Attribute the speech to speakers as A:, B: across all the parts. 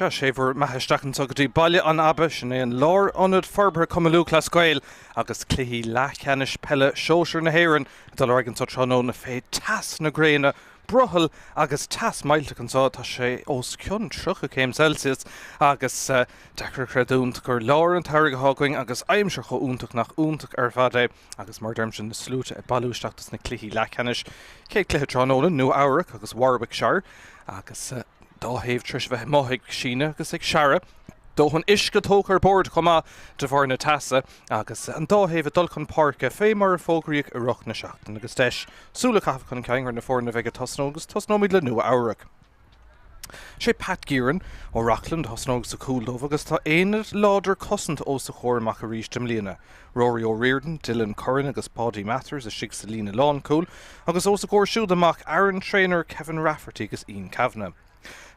A: Séhar maitheisteachn tugadtí Baile an Abba sin é an Lárionad Forbartha cumú Clascail agus cluiche Leathcheannais Peile Sóisir na hÉireann dul aigean tá tróna fé tas na gréine brothal agus tas mailte an tá sé os cion 30 Celsius agus dechar creadúnt gur láir an tairg hágaing agus aimimseir go úntaach nach úntaach ar fad é agus mar derm sin na slúte I bailúisteachtas na cluiche Leathcheannais cé cluiche tróna Nua Eabhrac agus Warwickshire agus dá héh tris bheith maithaigh síne agus ag seara dóhann isce tócar bord chumá de bhar na tasa agus an dá héh dul chun parca fé mar fógraíoch I ruch na seachtain agus deis súla caithh chun ceangar na fórna bheith tosnógus tosnóid le Nua Eabhrac. sé Pat Gearan ó Rockland tosnógus sa Cúldómh agus tá éad láidir cosint ó sa chóirmach a ríis dem líana. Rory O'Riordan, Dylan Curran agus Paddy Mathers a sig sa lína lán cúl agus ó sa gcóir siúd amach Aaron Trainer Kevin Rafferty agus Ian Kavanagh.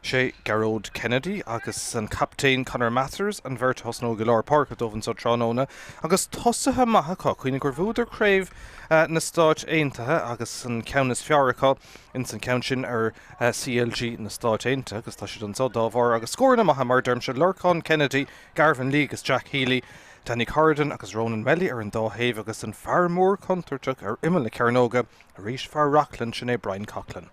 A: sé Garrod Kennedy agus an captain Conor Mathers an bhirt thosnó go leir park a dómhan sa tróna agus tosathe maithacha chuoine gur bhúidir Craobh na Stáit Aontaithe agus an ceannas fearracha in san ceann sin ar CLG na Stáit Aontaithe agus tá si don so dábhar agus scóirna maitha mar derm se Lurcán Kennedy, Garvan Lee agus Jack Healy, Danny Corridan agus Ronan Melly ar an dáhéh agus an fearmór contarteach ar imime le Cearnóga a rís fear Rockland sin é Brian Coughlin.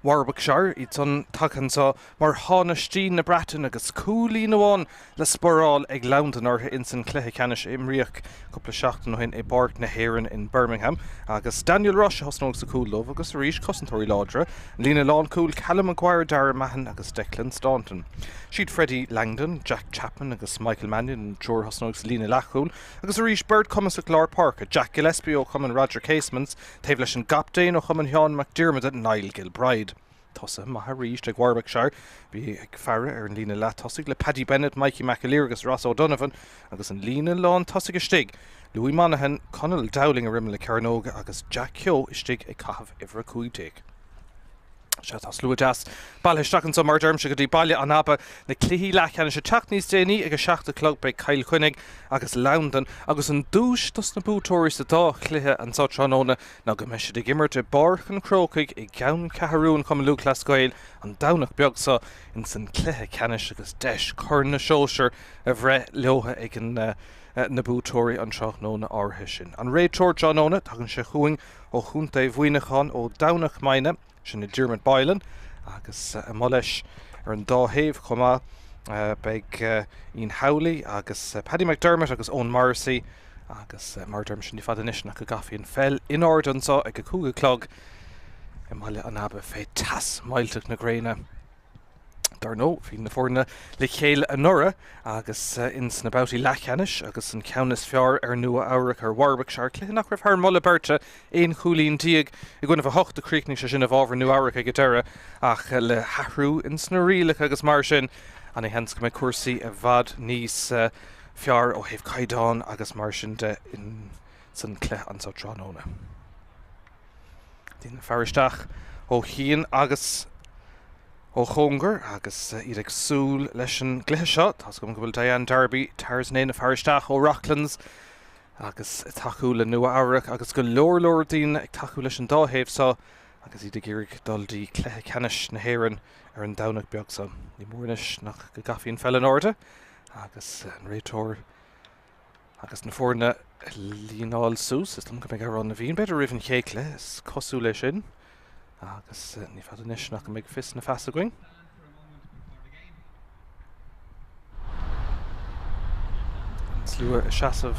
A: Warwickshire I tún tacan sa mar tháinistí na Breton agus cúlí nóháin le sporáil ag London ortha in san cluiche Ceannais imríoch cúpla seachtain nóhain I Spórt na hÉireann in Birmingham agus Daniel Rush thosnóg sa Cúldómh agus a rís cosantóirí láidre lína lán cúl Callum Maguire Dara Mahan agus Declan Staunton. Siad Freddie Langdon, Jack Chapman agus Michael Mannion an Jour thosnóg sa lína lechúil agus a rís Bird Cummins Lár Park Jack Gillespie ó chumann Roger Casements taobh leis an gapdain ó chumann Sean McDermott a Niall Gilbride. Tosa maitha ríist ag Warwickshire bhí ag fearra ar an lína le tosaigh le Paddy Bennett, Mikey McAleer agus Ross O'Donovan agus an lína lán tosaigh istigh. Louis Monaghan, Conal Dowling a rimime le Cearnóga agus Jack Keogh istigh ag Craobh Uimhre Cúideag. Se tá slua deas Baile isteachn sa mar derm se go dtí Baile an Abba na cluiche Leathcheannais se teach níos déanaí ag 7 be Kyle Cuinnig agus London agus an dúis dos na bútóirí sa dá cluiche an sa tróna ná go me siad ag immerte barch an Crócaigh I gceann Catharún cumú Clascail an damhnach beag sa in san cluiche Ceannais agus deis chur na Sóisir a bhreith leotha ag an na bútóirí an tráchnóna átha sin. An réiteoir Johnóna tagann sé chuing ó chúnta bhuiineachán ó damhnach maine sin na Diarmaid Bailen agus moleis ar an dáhéh chumá beag Ian Howley agus Paddy McDermott agus Owen Morrissey agus mar derm sin fad inis nach go gafiíon fell in ordan sa ag go cúga clog I Baile an Abba fé tas mailteach na gréine. Dar nó hí na fórna le chéile a nura agus in sna bouty Leathcheannais agus an ceannas fear ar Nua Eabhrac ar Warwickshire cluiche nach raibh thar molla berta éon chúlín díag I gcuineh a hocht a críicnig se sin a bhábhar Nua Eabhrac ag deire ach le hathrú in sna rialach agus mar sin an I hens go mé cuasaí a bhad níos fear ó héh caidáin agus mar sin de in san cluiche an sa tróna. Dína fearisteach ó Chian agus ó Chongar agus iad ag súil leis an glutha seo tás go bhfuil Diane Darby tars na fearisteach ó Rocklands agus taú le Nua Eabhrac agus go leor daoine ag taú leis an dáhéh sa agus iad ag iarraigh dul dí cluiche Ceannais na hÉireann ar an damhnach beag sa. Ní mórnis nach go gafiíon fell an orda agus an réiteoir agus na fórna líonáil sús is go mé arrán na bhíon beidir rih an chéichle is cosú lei sin. agus ní fad inis nach go méid fis na feasa going. Slua a seasamh.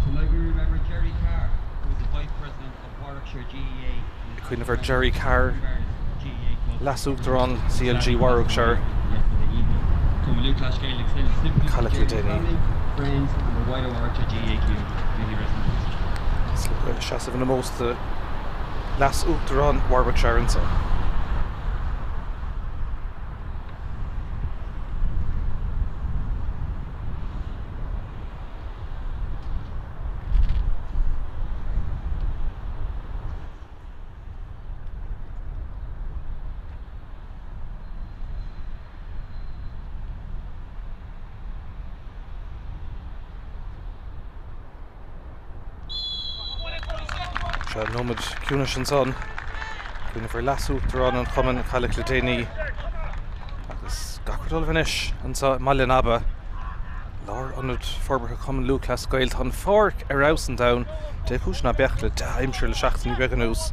B: Tonight we remember Jerry Carr, who was the Vice President of Warwickshire GAA.
A: Cuineamh ar Jerry Carr, Leathcheannais CLG Warwickshire. Callach Denny.
B: Friends and the wider Warwickshire GAA community residents.
A: Slua a seasamh na most Leathcheannais Warwickshire and so. Nómad Cúnas an son Cuineamh ar Leathcheannais an chumann Callach Denny gacradul finish an sa Maile Naba Lárionad Forbartha cumann Luchas Gael an fork arousen down de cúisna beachla imsir le seachtain beganús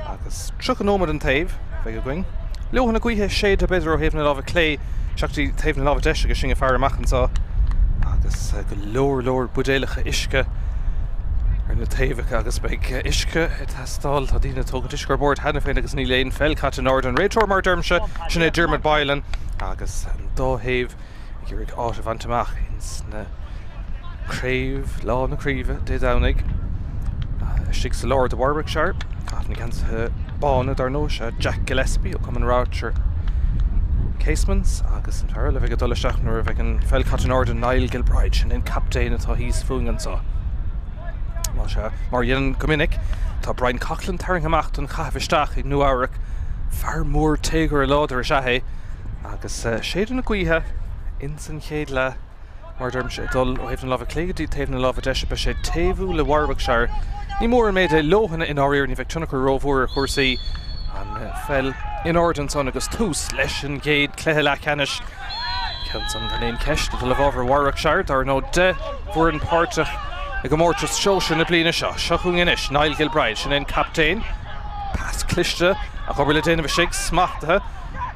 A: agus truch an ómad an taobh bheith go going leohanna gcuithe séad a beidir ó hÉireann lábh clé seachtaí taobh na lábh deise go sin a fear amach an sa agus go leor budéalacha isce ar na taobh agus beag isce tá stáil tá dtíine tógad isce ar bord hena féin agus ní léon fellcat an ard an réiteoir mar dermse sin é Dermot Baile agus an dóthaobh gur ag áit a bhaintach ins na Craobh lá na Craobh dé dánig sig sa Lord de Warwickshire na gan bána dar nó se Jack Gillespie ó cumann Warwickshire Casements agus an thar le bheith go dul isteach nuair bheith an fellcat an ard an Niall Gilbride sin in captain atá híos fuing an sa mar dhéanann go minic tá Brian Coughlin taring amach an chaithh isteach ag Nua Eabhrac fear mór téagar a láidir a sethe agus séad na gcuithe in san chéad le mar derm sé dul ó hÉireann lábh cléigetí taobh na lábh deise be sé taobhú le Warwickshire ní mór an méid é lohanna in áiríir ní bheith tunach rómhór a chuirsaí an fell in ordan son agus tús leis an géad cléthe Leathcheannais ceann san an éon ceist do le bhábhar Warwickshire dar nó de bhuair an páirteach ag go mórtas seoise na bliana seo seachún inis Niall Gilbride sin éon captain pas Cluiche a chuir le déanamh sig smachtathe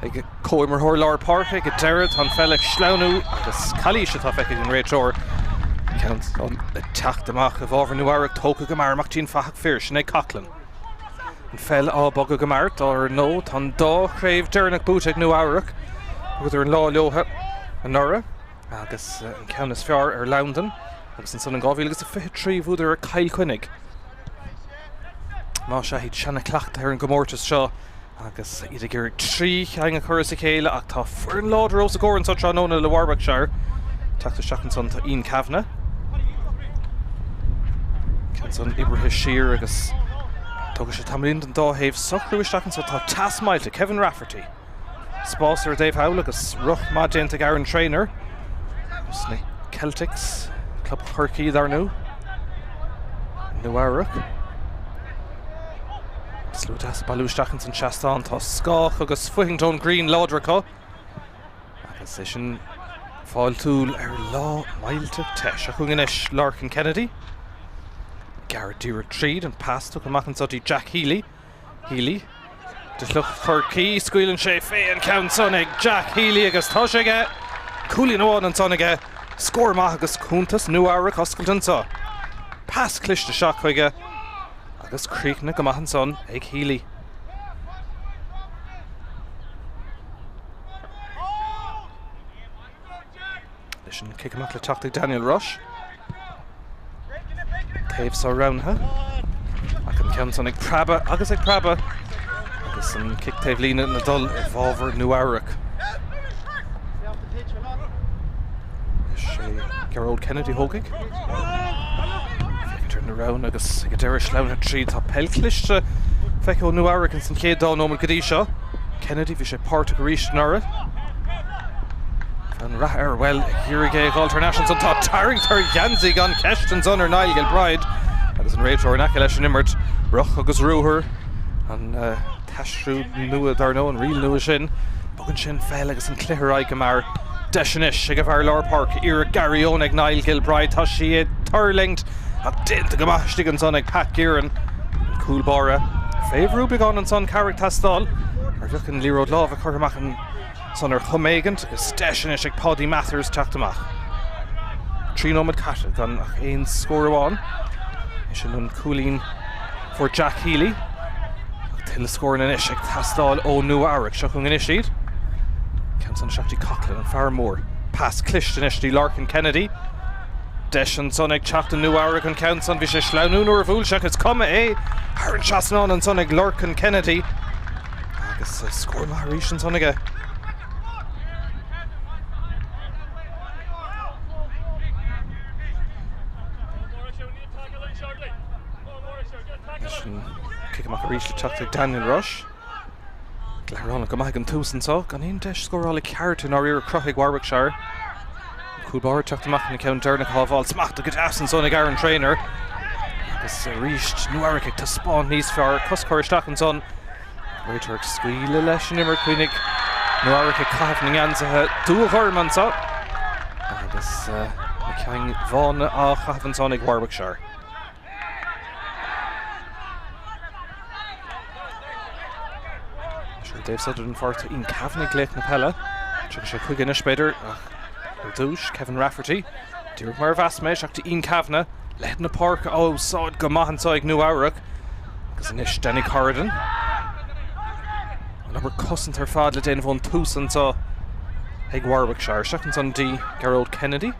A: ag cóimar thóir lár páirtha ag deireadh an fell ag sleanú agus Cluiche tá feiceigh an réiteoir ceann le teacht amach a bhábhar Nua Eabhrac tóca go mar amachtaín fachach fir sin é Coughlin an fell á boga go mart ar nó tá dá Craobh dearnach bút ag Nua Eabhrac agus ar an lá leotha an nora agus an ceannas fear ar London agus an son an gábhíl agus a 23 bhúdar ar Cail Cuinnig má se híd seanna cleachta ar an gomórtas seo agus iad gur trí cheanga churas a chéile ach tá fuair an láidir os a gcórann sa tróna le Warwickshire teachta seachtain son tá Ian Kavanagh ceann son Ibrahim agus tugus sé tamlíonn an dáthaobh socrú isteach sa tá tasmailte Kevin Rafferty Spósir Dave Howell agus ruch má déanta Aaron Trainer agus na Celtics club Chorcaí dar nó Nua Eabhrac Slútas bailúisteachn san seaán tá scách agus Fuhington Green ládracha agus é sin fáil túil ar lá mailte teis a chuganis Larkin Kennedy Garrett Dúra tríd an pasta go machchan sotí Jack Healy de sluch Chorcaí scuilann sé fé an ceann sonnig Jack Healy agus tá sé ige cúlín óháin an sonige scór maith agus cúntas Nua Eabhrac oscailteann sa pas Cluiche seo chuige agus críocna go maitheann son ag Healy leis an kick amach le teachtaigh Daniel Rush taobh sa roundtha ach an ceann son ag Craobh agus agus an kick taobh lína na dul ar bhábhar Nua Eabhrac sé Gerald Kennedy hógaigh turn around agus ag deir sleanna trí tá Peile Cluiche feiceó Nua Eabhrac in san chéad dá nómad go dtí seo Kennedy bhí sé páirteach ar ríis nora an rath ar well hiúrigé International san tá tarringtar Janzi gan ceistan son ar Niall Gilbride agus an réiteoir in aice leis an immert ruch agus rúthar an teisrú nua dar nó an riil nua sin bogann sin fell agus an cluicheráid go mar deisianis ag a bhar lár park ar Garryown ag Niall Gilbride tá si é tarlingt ach déanta go maistigh an son ag Pat Gearan an cúlbára féhrú beagán an son Carrick Tastal ar bhechan líród lábh a chuir amach an son ar chuméigant agus deisianis ag Paddy Mathers teachtamach trí nómad caite gan ach éon scór amháin is sin an cúlín for Jack Healy ach til scór in inis ag Tastal ó Nua Eabhrac seo chun inis siad ceann son seachtaí Coughlin an fear mór pas Cluiche in istí Larkin Kennedy deis an son ag teachta Nua Eabhrac an ceann son bhí sé sleanú nuair a bhúil seach is cuma é ar an seasanán an son ag Larkin Kennedy agus scór maith arís an son aige kick amach arís le teachta Daniel Rush Lárionad go maith an tús an sá gan éon deis scórála ceart in áiríir crochaigh Warwickshire cúlbáir teachtamach na ceann dearnach hábháil smachta go deas an son ag Aaron Trainer agus ríist Nua Eabhrac ag tá spáin níos fearr coscóir isteach an son réiteoir scuile leis an immert chuoinnig Nua Eabhrac cafhning ansathe dúchorman sa. Agus Míchéal bháin á chafhan son ag Warwickshire. Sure Dave Sutherland forte in cafhnig léit na Peile. Tuag sé chuig inis beidir ar dúis Kevin Rafferty. Dúireadh mar bheasméis ach in cafhna leith na park ó sáid go maithan sa ag Nua Eabhrac. Agus inis Danny Corridan. An aber cosint ar fad le déanamh bhón túsan sa ag Warwickshire. Seachtain son dí Gerald Kennedy.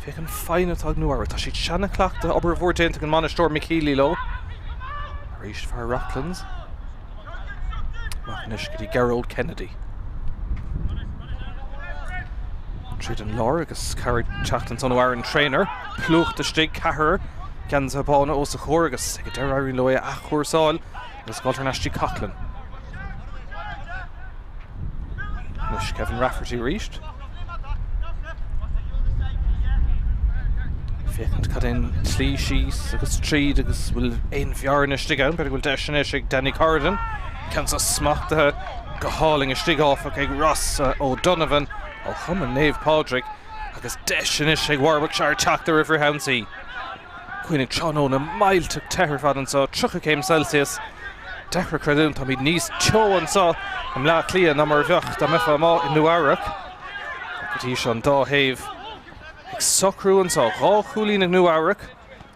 A: Féach an fáin atá ag Nua Eabhrac. Tá siad seanna cleachta aber bhór déanta an manistóir Míchéal lo. Arís fear Rocklands. Machnis go dtí Gerald Kennedy. Tríd an lár agus carried teachtain son hÉireann trainer. Pluach de stig cahar gan sa bána ó sa chóir agus ag deir airí loia a chóirsáil agus gáiltar Náisiúnta Coughlin. Nus Kevin Rafferty ríist. Féchant cad in tlí síos agus tríd agus bhfuil ein bhearn is stig ann, beidir bhfuil deis ag Danny Corridan. Can sa smachtathe go háling is stig áfach ag Ross O'Donovan ó chuman Naomh Padraig agus deis ag Warwickshire Tráchtaire River Houndsey. Cuoinnig Tráchtaire na mailteach teithir fadan sa 3 Celsius. Dechra creadún tá míad níos teohan sa am lá clia na mar bheocht am mefa má in Nua Eabhrac. Go dtí se an dá thaobh ag socrúan sa rá chúlín ag Nua Eabhrac.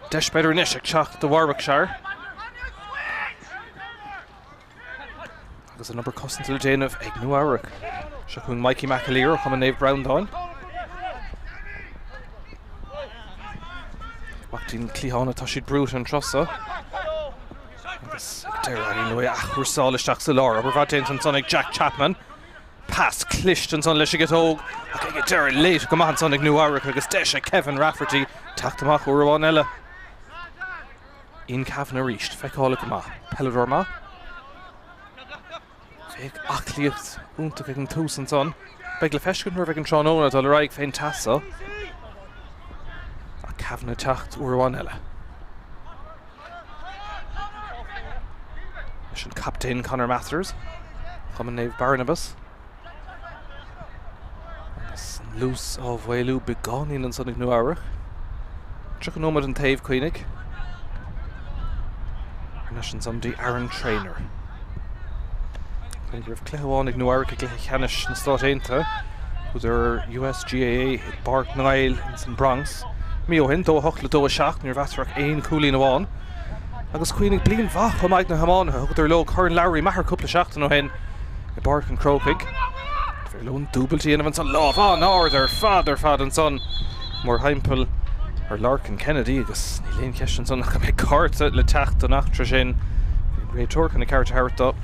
A: Deis beidir inis ag teach do Warwickshire. Agus an aber cosantil déanamh ag Nua Eabhrac. Se chun Mikey McAleer chum an Naomh Browndown. Wachtín clíhána tá siad brút an trosa. Agus ag deir airí loia a chóirsáil isteach sa lár. Aber bhá déantain son ag Jack Chapman. Pass Cluiche an son leis ag óg. Ag ag deir léit go maithan son ag Nua Eabhrac agus deis ag Kevin Rafferty. Teachtamach ó Rháin eile. In cafhna ríist. Feicála go maith. Peile má. Féach achlíocht úntaach ag an túsan son. Beag le feiscin nuair bheith an Tráchtaire dul raig féin tasa. A cafhna teacht ó Rháin eile. Leis an captain Conor Masters. Chum an Naomh Barnabas. Agus an lús á bhhailú begáín an son ag Nua Eabhrac. Tríoch an nómad an taobh cuoinnig. Leis an somdí Aaron Trainer. Ag raibh cléamháin ag Nua Eabhrac ag Leathcheannais na Stát Aontaithe. Chud US GAA ag Bart Nail in St Bronx. Míohin dó hocht le dó seach níor bheasrach aon cúlín amháin. Agus cuoinnig blian bhach go maidid na hamánathe chud lo chuirn Lowry methar cúpla seachtain ó hen i Bart an Craobh. Bhí lún dúbaltí inmhan san láh an áard ar fad an son mór haimpel ar Larkin Kennedy agus ní léon ceist an son nach go méid carta le techt an achtra sin. Bhíon réiteoir chuna cearta hairta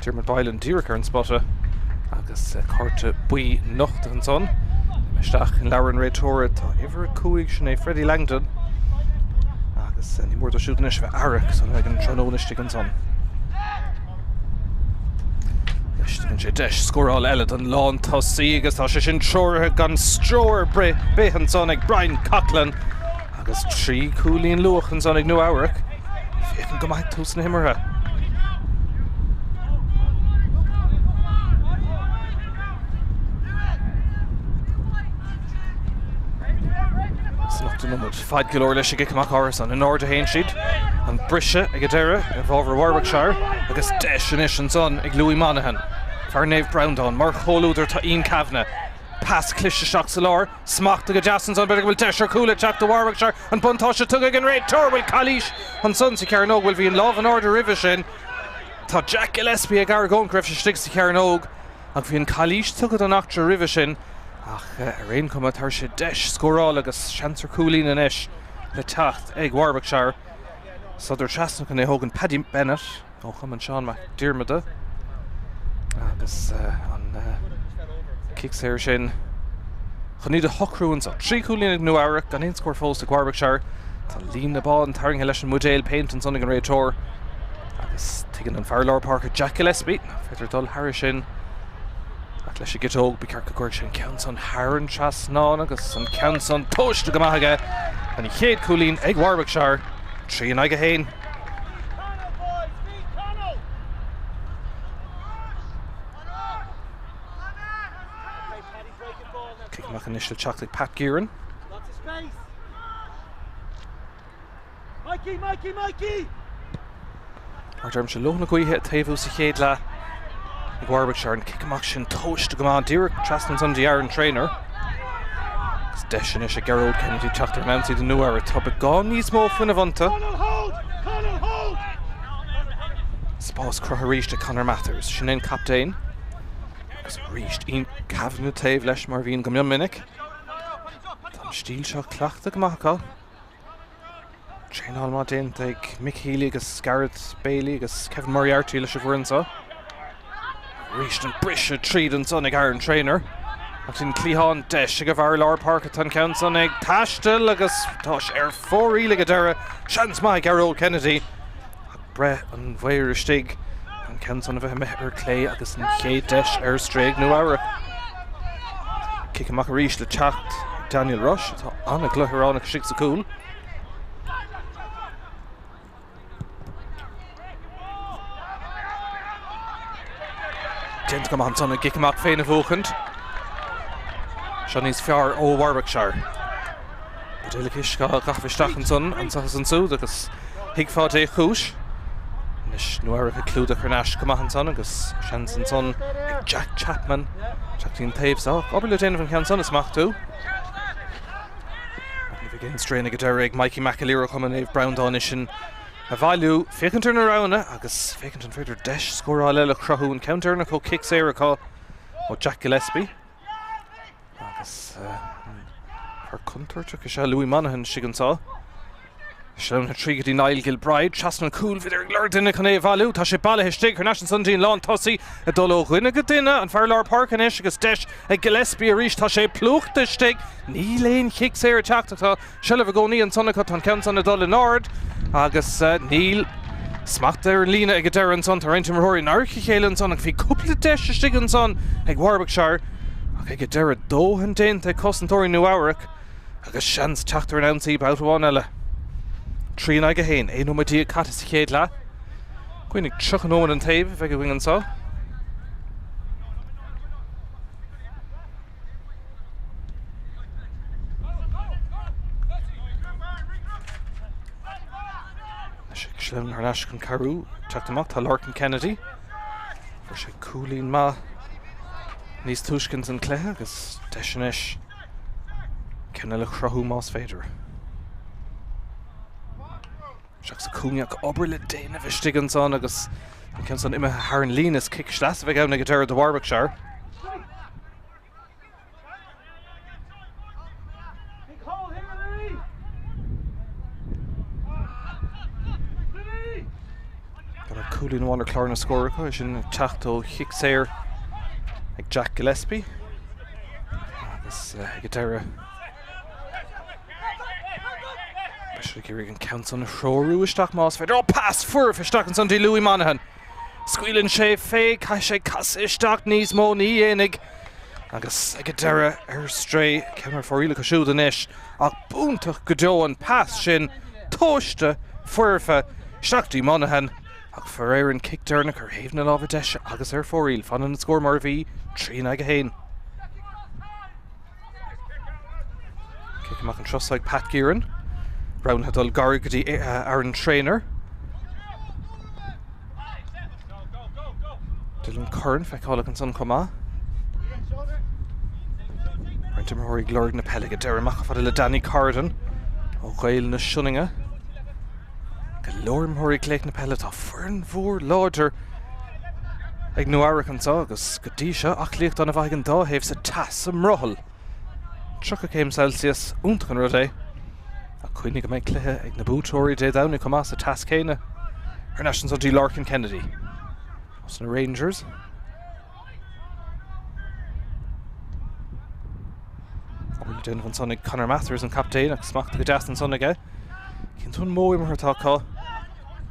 A: Diarmaid Baile an díreach ar an spotte agus carta buí nocht an son. Meisteach in Lárionad réiteoir tá ihar cúig sin é Freddie Langdon. Agus ní mór do siúdan is bheith Eabhrac son ag an Tráchtaire an son. Leistigin sé deis scóráil eile an lán tosaí agus tá sé sin treoirthe gan stróir béhan son ag Brian Coughlin agus 3 cúlín luach an son ag Nua Eabhrac. Féchan go maith tús na himmarthe. Fad go leor leis ag icamach áras an áir de haon siad an brise ag a deire a bhábhar Warwickshire agus deis an son ag Louis Monaghan. Fear Naomh Browndown mar choulúidir tá on cafhna. Pass Cluiche seach sa lár, smacht ag a deasan son beidir bhfuil deis ar cúla teach do Warwickshire an buntá se tugad ag an réiteoir bhfuil Cluiche an son sa Cearn Óg bhfuil bhí an láh an áir ribh sin. Tá Jack Gillespie ag Aragón greibh se stig sa Cearn Óg ag bhí an Cluiche tugad an achtra ribh sin. Ach, réon cuma tar sé deis scóráil agus seansar cúlín in isis le teacht ag Warwickshire. Suidir teasnach an é thógan Paddy Bennett ó chumann Sean McDiarmada agus an kicks sin chuníad a hocrúin sa 3 cúlín ag Nua Eabhrac gan 1 scór fós ag Warwickshire. Tá lín na ball an tarthairthe leis an Míchéal Paint an son ag an réiteoir agus tuigeann an Farlár Park Jack Gillespie féidir dul Harry sin. Leis sé gitóg bí cearcha cuair sin ceann son hÉireann trasnán agus an ceann son toiste go maithaige an 1 cúlín ag Warwickshire 3-1. Mac initial chocolate Pat Gearan.
C: Lots of space. Mikey!
A: Ar derm se loch na gcuithe taobh sa chéad le ag Warwickshire an kick amach sin toist go má Deireadh Trasnan son hÉireann trainer. Gus deis is a Gerald Kennedy Tráchtaire Nancy de Nua Eabhrac tá beagán níos mó faoin bhainte.
C: Hold!
A: Spás crutha ríist a Conor Mathers sin in captain. Gus ríist on cabhna taobh leis mar bhíon go mion minic. Tá stíl seo cleachta go maithá. Tréáil má déanta ag Míchéal agus Gareth Baile agus Kevin Moriarty leis a bhhuireansa. Ríist an brise tríd an son ag hÉireann trainer. Ach tin clíháin deis ag a bhar lár park tan count son ag taistil agus táis ar fóríle go deire seans mai Gerald Kennedy. Ag bre an bhair stig an count son a bheith methar clé agus an chéad deis ar stréig Nua Eabhrac. Kick amach a ríist le teacht Daniel Rush. Tá anna gluthúrán ag sig sa cúl. Gent go an son a gic amach féin a bhóchant. Se níos fear ó Warwickshire. Peile go gachfisteach an son an sachas an súd agus hiagfád é chúis. Nis Nua Eabhrac a clúda chunáis go an son agus sean an son ag Jack Chapman. Teachtaín taobh sa. Obair le déanamh an ceann son is mac tú. Ní bhí gin strain ag deir ag Mikey McAleer chum an éh Brown sin. A bhailú fécintar na rána agus fécintar féidir deis scóráil eile crothú an counter na có kicks éireachá ó Jack Gillespie. Agus ar contoirte go se Louis Monaghan sigantá. Sean na trígadí Niall Gilbride, Trasnan cúl vidir glár duine chun é bhailú, tá sé baile histig chuir nasin sundín lán tosaí a dul ó ghuine go duine an fear lár park an is agus deis ag Gillespie a ríist tá sé plucht de stig. Ní léon kicks éir teachtatá se le bh gcónaí an sonna an count san na dul in ard. Agus Níl smacht ar an lína ag a deir an son tar eintim roirí narchichéile an son ag bhí cúpla deis a stig an son ag Warwickshire ag ag a deir a dóhan déint ag cosantóirí Nua Eabhrac agus seans Tráchtaire Nancy boutáin eile. Trína go héin, é nóidí a catas a chéad le. Cuoinnig truchan óman an taobh bheith go bhing an sá. Slem ar náis chun carú, teach amach tá Lárionad Kennedy. Fuair sé cúlín má níos túiscint an cléthe agus deisianis cinna le chrothú más féidir. Seach sa cúneach obair le déanamh istigh an son agus an cin son imime hÉireann línas kick sleas a bheith ann ag a deir de Warwickshire. Cúlín bháin ar clár na scóracha sin teachtó Hickséir ag Jack Gillespie agus ag a deire Beis ag an count son na shróú isteach más féidir. Pass fuair isteach an son dí Louis Monaghan. Scuilann sé féig cai sé cas isteach níos mó ní dhéananig agus ag a deire ar stré cemar fóríle go siúd an isis ach búntaach go deo an pass sin tóiste fuirfa isteachtaí Monaghan. Ach for hÉireann kick dernach ar héamh na lábhar deise agus ar fóríl fan an scór mar bhí trína go héin. Kick amach an trosáid Pat Gearan. Brown had dul gargadí ar an trainer. Dylan Curran feicála an son comá. Reintim Rory glóir na Peile go deir amach fada le Danny Carden ó ghail na Sioninge. Lorm Horí cléic na Peile tá fuair mhór láidir ag Nua Eabhrac an tá agus go dtí seo ach líocht an a bhaig an dá héamh sa tas am rothal. 30 Celsius úntachan rud é a chuoinnig go méid cluiche ag na bútóirí dé damhna comá sa tas céine ar naisiúnta son dí Lárionad Kennedy os na Rangers. Bhfuil déanamh an son ag Conor Mathers an captain ach smachta go deas an son aige. Cinn tún mó imthirtá cá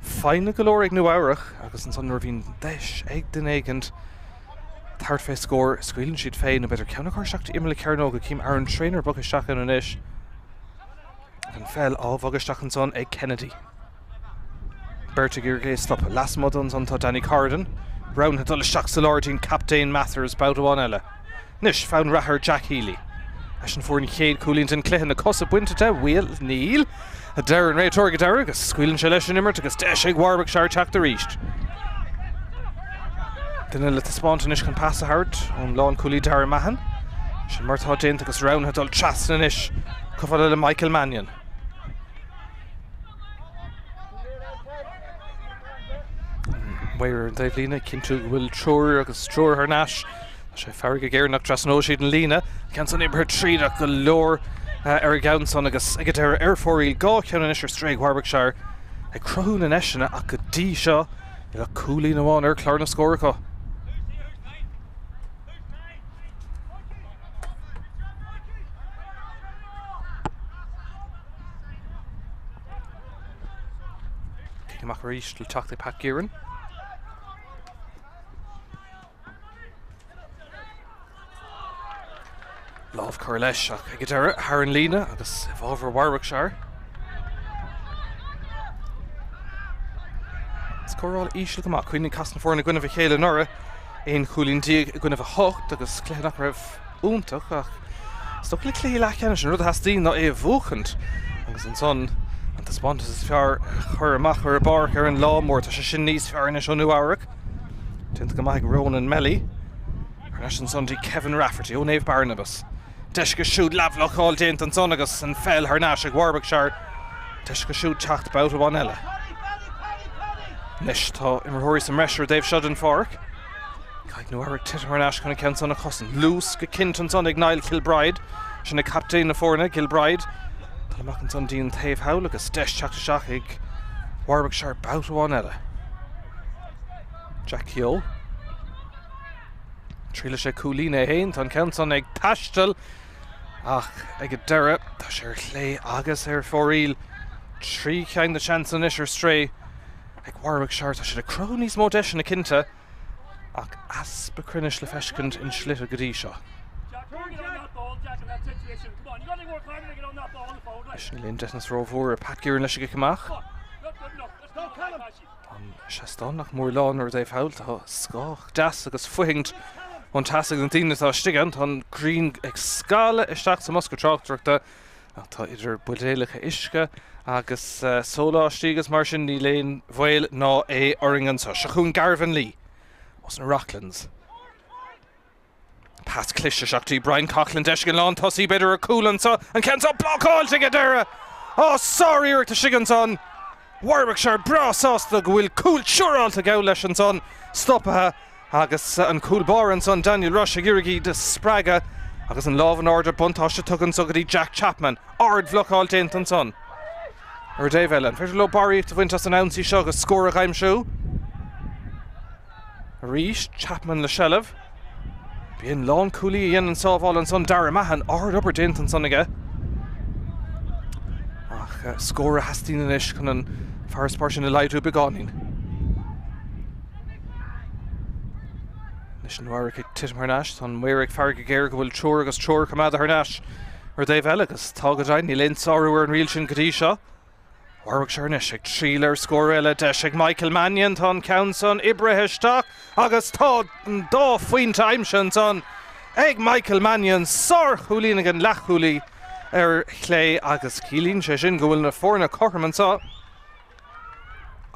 A: Fáinne go leor ag Nua Eabhrac agus an son nuair bhín deis ag den éigent thart fé scór scuilann siad féin na beidir ceanna chuir seachta imime le cearnó go cím ar an trainer bug isteach an isis. An fel á bhag isteach an son ag Kennedy. Berta Gurgé stop las mod an son tá Danny Carden. Brown had dul isteach sa láirdín captain Mathers boutáin eile. Nis fán rathair Jack Healy. Leis an fórin chéad cúlíonn den Cluiche na cosa buintete Will Neil a Darren Ray Torga Darren agus scuilann se leis an immert agus deis ag Warwickshire Tráchtaire ríist. Duna le spáintenis chun pass a hart ón lán cúlí Darren Mahan. Sin martá déint agus Round dul trasna inis cofaile le Michael Mannion. Weir an Dave Lína cinú bhfuil trúr agus trúr ar náis. sé ferrig géir nach trasnó siad an lína. Can san ibre tríach go leor ar gaan son agus ag ar airfóí gá ceanna is ar stréig Warwickshire ag croún an eisina ach go dí seo i le cúlí amháin ar clár na scóracha. Amach ríist le teachtaí Pat Gearan. Lámh chur leis ach ag deire hÉireann lína agus bhábhar Warwickshire. Scóráil ísle amach chuoine casna fór na gcuineh chéile nora éon chúlín díag gcuineh hocht agus cléach raibh úntaach ach sto le clí leithceanna sin rud a hastíí ná é bhóchant agus an son an taspáintas is fear chur amach ar a bar ar an lámór tá sé sin níos fear na Nua Eabhrac. Tinta go maith Ronan Melly ar leis an sondí Kevin Rafferty ó Naomh Barnabas. Deis go siúd leabhlacháil déint an son agus an fel ar náis ag Warwickshire. Deis go siúd teacht bout a bhain eile. Nis tá imreoirí sa meisiir Dave Shudden Fark. Caig Nua Eabhrac titir ar náis chuna cean son a chosan. Lús go cint an son ag Niall Kilbride. Sin na captain na fórna Kilbride. Tá amach an son dín taobh hawl agus deis teachta seach ag Warwickshire bout a bhain eile. Jack Keogh. Tríle sé cúlína héin tá cean son ag taistil ach ag a deire tá sé ar chlé agus ar fóríl trí ceann na seansan is ar stré ag Warwickshire tá sé de cró níos mó deis na cinnte ach as becrinnis le feiscint in slite go dtí seo. Leis na líon deithnas rómhór a Pat Gearan leis go amach. An seastán nach mór lán ar Dave Hawl tá scách deas agus fuhingt an tasig an tíine tá stigant an green ag scála isteach sa Mosca Tráchtaire tá idir budéalacha isce agus sólá stígus mar sin ní léon bhil ná é oringan sa seachún Garvan Lee os na Rocklands. Pas Cluiche seachtí Brian Coughlin deis gan lán tosí beidir a cúlan sa an cean tá blockháil te deire. Oh sorry ar tá sigan son. Warwickshire brasásta go bhfuil cúil siúráilta gá leis an son stoppathe agus an cúil bar an son Daniel Rush ag iarigí de sppraga agus an lámh an order buntáiste tugann sogadí Jack Chapman ard bhlocáil déint an son. Ar Dave Ellen, féidir le barí tá bhaint as an ansaí seo agus scóra chaimsú. Ríis Chapman le shellah. Bíon lán cúlí dhéanaan an sábháil an son Darren Mahan ard obair déint an son aige. Ach scóra hastína inis chun an fearspáir sin na leidú beánín. Leis Nua Eabhrac ag titim ar náis tá muir ag fearg géir go bhfuil teoir agus teoir cumad ar náis ar Dave Ellen agus tá go dainn ní léon sáú ar an riil sin go dtí seo. Warwickshire nis ag tríle ar scór eile deis ag Michael Mannion tá ceann son Ibraheisteach agus tá an dá faoin time sin son ag Michael Mannion sár chúlín an lechúlí ar chlé agus cílín sé sin go bhfuil na fórna corman sa.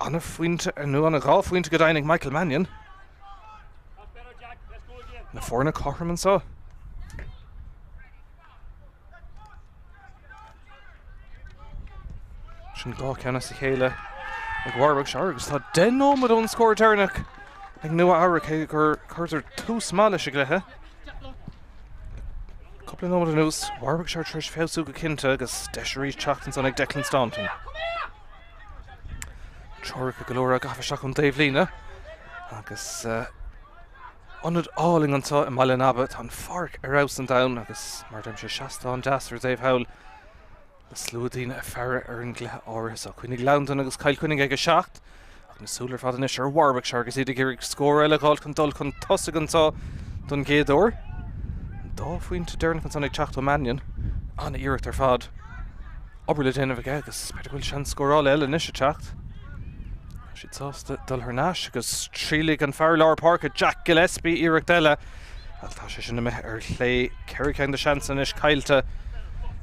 A: Anna faointe ar nu anna gá faointe go dainn ag Michael Mannion. Na fórna corman sa. Sin gá ceanna sa chéile ag Warwickshire agus tá den nómad ón scóir dearnach ag Nua Eabhrac gur chuirtar tús má leis a gluthe. Coupla nómad an ús Warwickshire tris féú go cinnte agus deisirí teachtain son ag Declan Staunton. Teoiric go leor a gafasteach chun Dave Lína agus anad áling antá i Maile Nabba tá an farc ar aus an down agus mar deim sé seachtán deas ar Dave Hawl. Le slúdaín a fearre ar an gluthe áras a chuinnig Lándan agus cail chuinnig ag a seacht ach na súlar fad inis ar Warwickshire agus iad ag scór eile gáil chun dul chun tosa antá don géadúir. Dá faointe dearna chun san ag teacht ó Mannion anna iirecht ar fad. Obair le déanamh aige agus beidir bhfuil sean scóráil eile inis a teacht. Si tásta dul ar náis agus trílig an fearlár park a Jack Gillespie iirecht eile Tá sé sin ar lé ceirceann de seansan is caiilte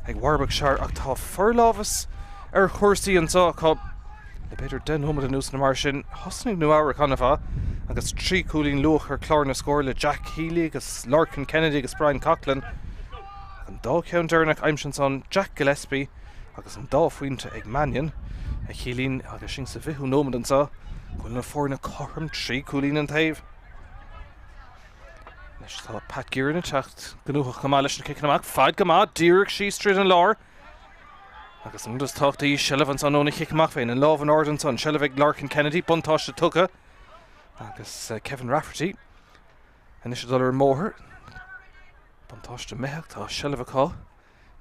A: ag Warwickshire ach tá forlámhas ar chuirsaí an sá le beidir den thumad an nús na mar sin hosnig Nua Eabhrac anna bha agus trí cúlín luach ar chlár na scóir le Jack Healy agus Larkin Kennedy agus Brian Coughlin an dá ceann dearnach aimsin son Jack Gillespie agus an dá faointe ag Mannion a chilín agus sin sa bhíthú nómad an sá goil na fórna chorm trí cúlín an taobh. Leis tá Pat Gear na techt gnúcha chumá leis na kickan amach fad gamá díreach sí strid an lár agus an dus táchtaí Shellah an san óna kickan amach féin an láh an ordan son Shellah ag Larkin Kennedy buntáiste tucha agus Kevin Rafferty and is dul ar móthir buntáiste meach tá Shellah aá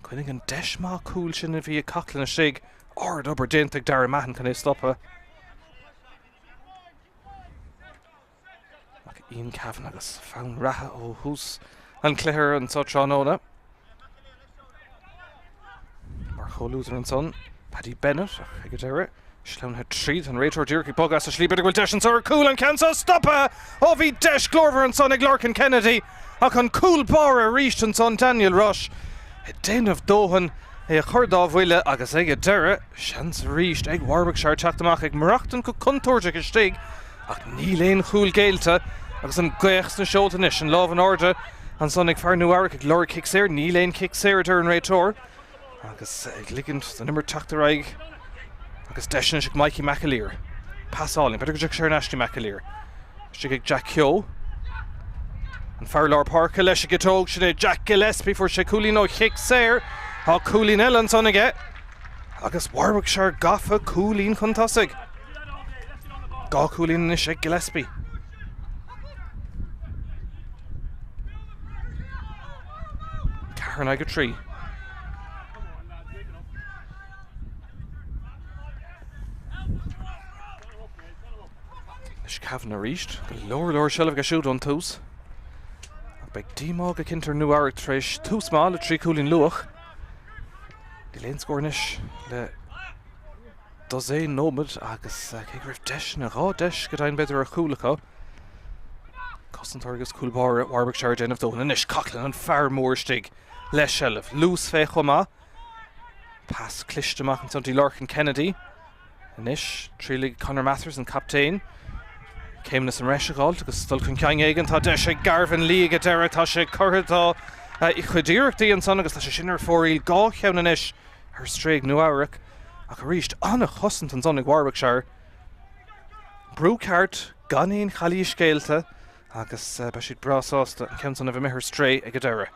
A: chuinnig an deismá cúil sin a bhí a Coughlin a sig ard obair déint ag Dara Mahan can é stoppa Ian Cavan agus fan ratha ó hús an cléir an sá tránóna mar cholútar an son Paddy Bennett ag go deire Slán het tríd an réitor dúrci bogas a slí beidir goil deis an sár cúil an cansa stoppa ó bhí deis glórver an son ag Larkin Kennedy ach an cúil bar a ríist an son Daniel Rush i déanamh dóhan é a chuirdáh bhuile agus ag go deire seans ríist ag Warwickshire teachtamach ag marachtan go contúirte go stig ach ní léon chúil géilte agus an gcuichs na seoltanis an láh an orda an son ag fear Nua Eabhrac ag Lord Kickséir ní léon Kickséir ar an réitor agus ag ligint the number Tráchtaire agus deisna ag Mikey McAleer passáilin beidir go sé Ashley McAleer si ag Jack Keogh an fear Lár Parka leis go tóg sin é Jack Gillespie for sé cúlín ó Kickséir á cúlín eile an son aige agus Warwickshire gafa cúlín chun tosaigh gá cúlín is ag Gillespie Cairn ag a trí Is Cavan a ríist go leor Shellah go siúd an tús beag dímá go cinntar Nua Eabhrac tréis tús má le trí cúlín luach Dí léon scóirnis le dos é nómad agus ag raibh deis na rá deis go dain beidir a chúlacha Cosantar agus cúlbáir Warwickshire déanamh dóna is Coughlin an fear mórstig le Shellah lús fé chumá pas clisteach an tuntí Larkin Kennedy inis trílig Conor Mathers an captain céim na san reisiáil agus dul chun ceang éigen tá deis ag Garvan Lee go deire tá sé chuirtá i chuidíireachtaí an son agus tá sé sin ar fóraí gá cheann inis ar stréig Nua Eabhrac ach a ríist anna chosant an son ag Warwickshire brúceart ganíon chalí scéalta agus ba siad brasásta an ceann son a bheith mithir stré ag go deire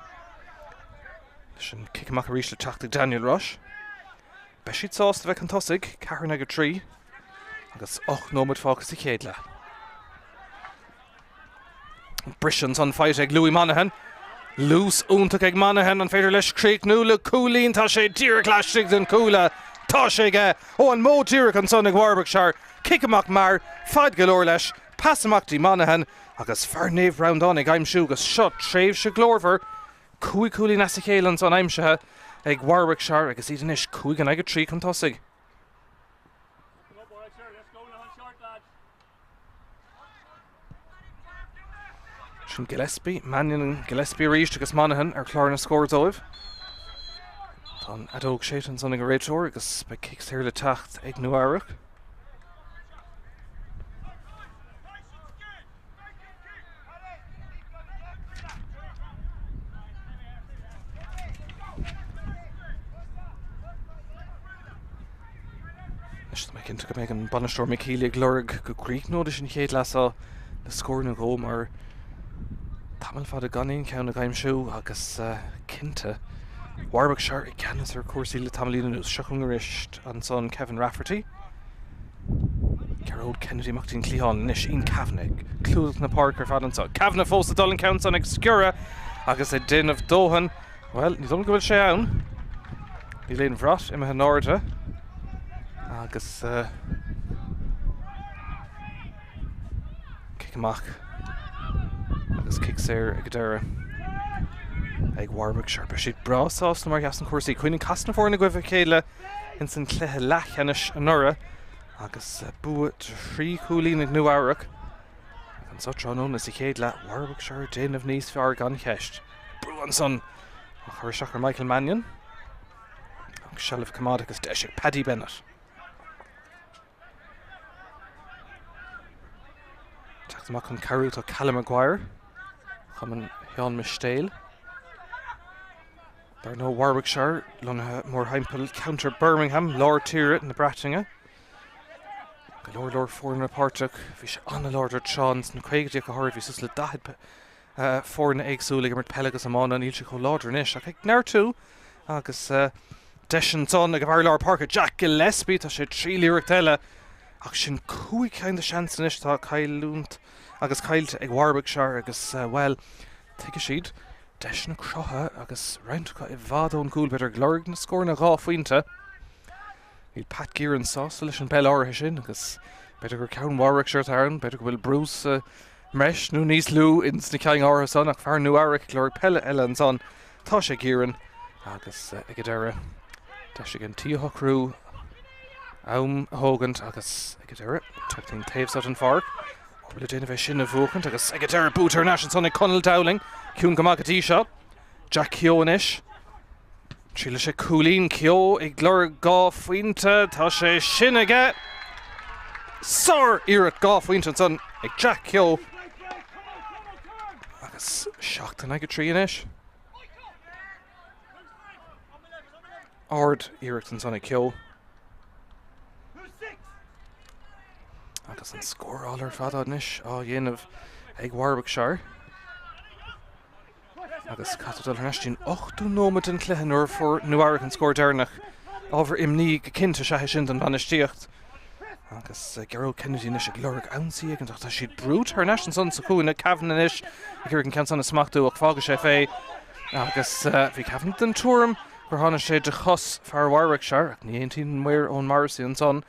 A: sin kick amach a ríist le teachtaigh Daniel Rush ba siad sásta bheith an tosaigh Cairn ag a trí agus 8 nómad fágus i chéad le Brision son fight ag Louis Monaghan Lús úntaach ag Monaghan an féidir leis críoc nó le cúlín tá sé díreach leistigh den cúla tá sé ige ó an mó díreach an son ag Warwickshire kick amach mar fad go leor leis pas amachtaí Monaghan agus fear néamh round an ag aimsiú agus seo tréimh se glórver cúig cúlín as a chéile an son aimsethe ag Warwickshire agus iad inis cúig an ag a trí chun tosaigh Gillespie, Mannion and Gillespie ríist agus Monaghan ar chlár na scóir dóibh Tá an adóg sé an son ag a réitor agus be Kickséir le teacht ag Nua Eabhrac Is mé cinnte go méid an banisteoir Míchéal ag lorg go gríic nóda sin chéad lasá na scóir na gó mar Tamil fad a ganín ceann a gaimsiú agus cinnte Warwickshire I ceannas ar cuasaí le tamilína nús seachung a ríist an son Kevin Rafferty Craobh Kennedy machtaín clíán inis Ian Cavan ag clúdach na park ar fad an son Cavan a fós a dul an ceann son ag scura agus é déanamh dóhan well, ní dul go bhfuil sé ann Ní léon bhrat imethe náirde agus kick amach agus Kickséir ag go deire ag Warwickshire be siad brasásta mar gas an cuasaí chuoinnig casna fór na goibh chéile in san cluiche Leathcheannais an nura agus bua trí cúlín ag Nua Eabhrac an An so tránón is I chéad le Warwickshire déanamh níos fearr gan cheist. Brúan son a chuir seachar Michael Mannion. Agus Shelf Camad agus deise Paddy Bennett. Teachtamach chun carú tá Callum Maguire. Chuman HÉireann Míchéal. Dar nó Warwickshire lunathe mór haimpel counter Birmingham Lárionad na Bratinge. Go Lord fórna páirteach bhí sé anna Lárionad seans na chuigdí go háir bhí sus le dahad fórna éagsúla mar Peile agus amán an ílte go Lárionad is. Ach ag neir tú agus deisian son ag bhar Lár Parker Jack Gillespie tá sé 3 líreacht eile ach sin cúig kind of seansan is tá Cailúnt agus Cailte ag Warwickshire agus well tuige siad deis na crotha agus roinntcha I bhádón gúil beidir glorg na scór na gá faointe. Bhí Pat Gearan sásta leis an Peile áirithe sin agus beidir gur ceann Warwickshire tarn, beidir go bhfuil Bruce meis nó níos lú ins na ceang áirithe son ach fear Nua Eabhrac glorg Peile eile an son. Tá sé Gearan agus ag deire deis an tíochhrú hógant agus ag deire tuachtaí taobh an far. Bhfuil déanamh bheith sin a bhuachant agus ag deire bútar naisian son ag Conal Dowling. Ciún go mac atí seo. Jack Keoghan is. Tríle sé cúlín Keogh ag glor gá faointe tá sé sin aige. Sór Eabhrac gá faointe son ag Jack Keogh. Agus seachtain ag trí inis. Ard Eabhrac son ag Keogh. Agus an scórálar fada inis á dhéanamh ag Warwickshire. Agus catadal neistín 8 nómad an cluicheanúir for Nua Eabhrac an scór dearnach ábhar imní go cinnte se sin an banistíocht. Agus Gerald Kennedy is ag glorg ansaí ag an tá siad brút ar neis an son sa cúin na Cavan inis ag gur an cean san na smachtú ach fága sé fé. Agus bhí Cavan den túm gur tháinig sé de chos fear Warwickshire ach ní aontaí muir ón Marcy an son.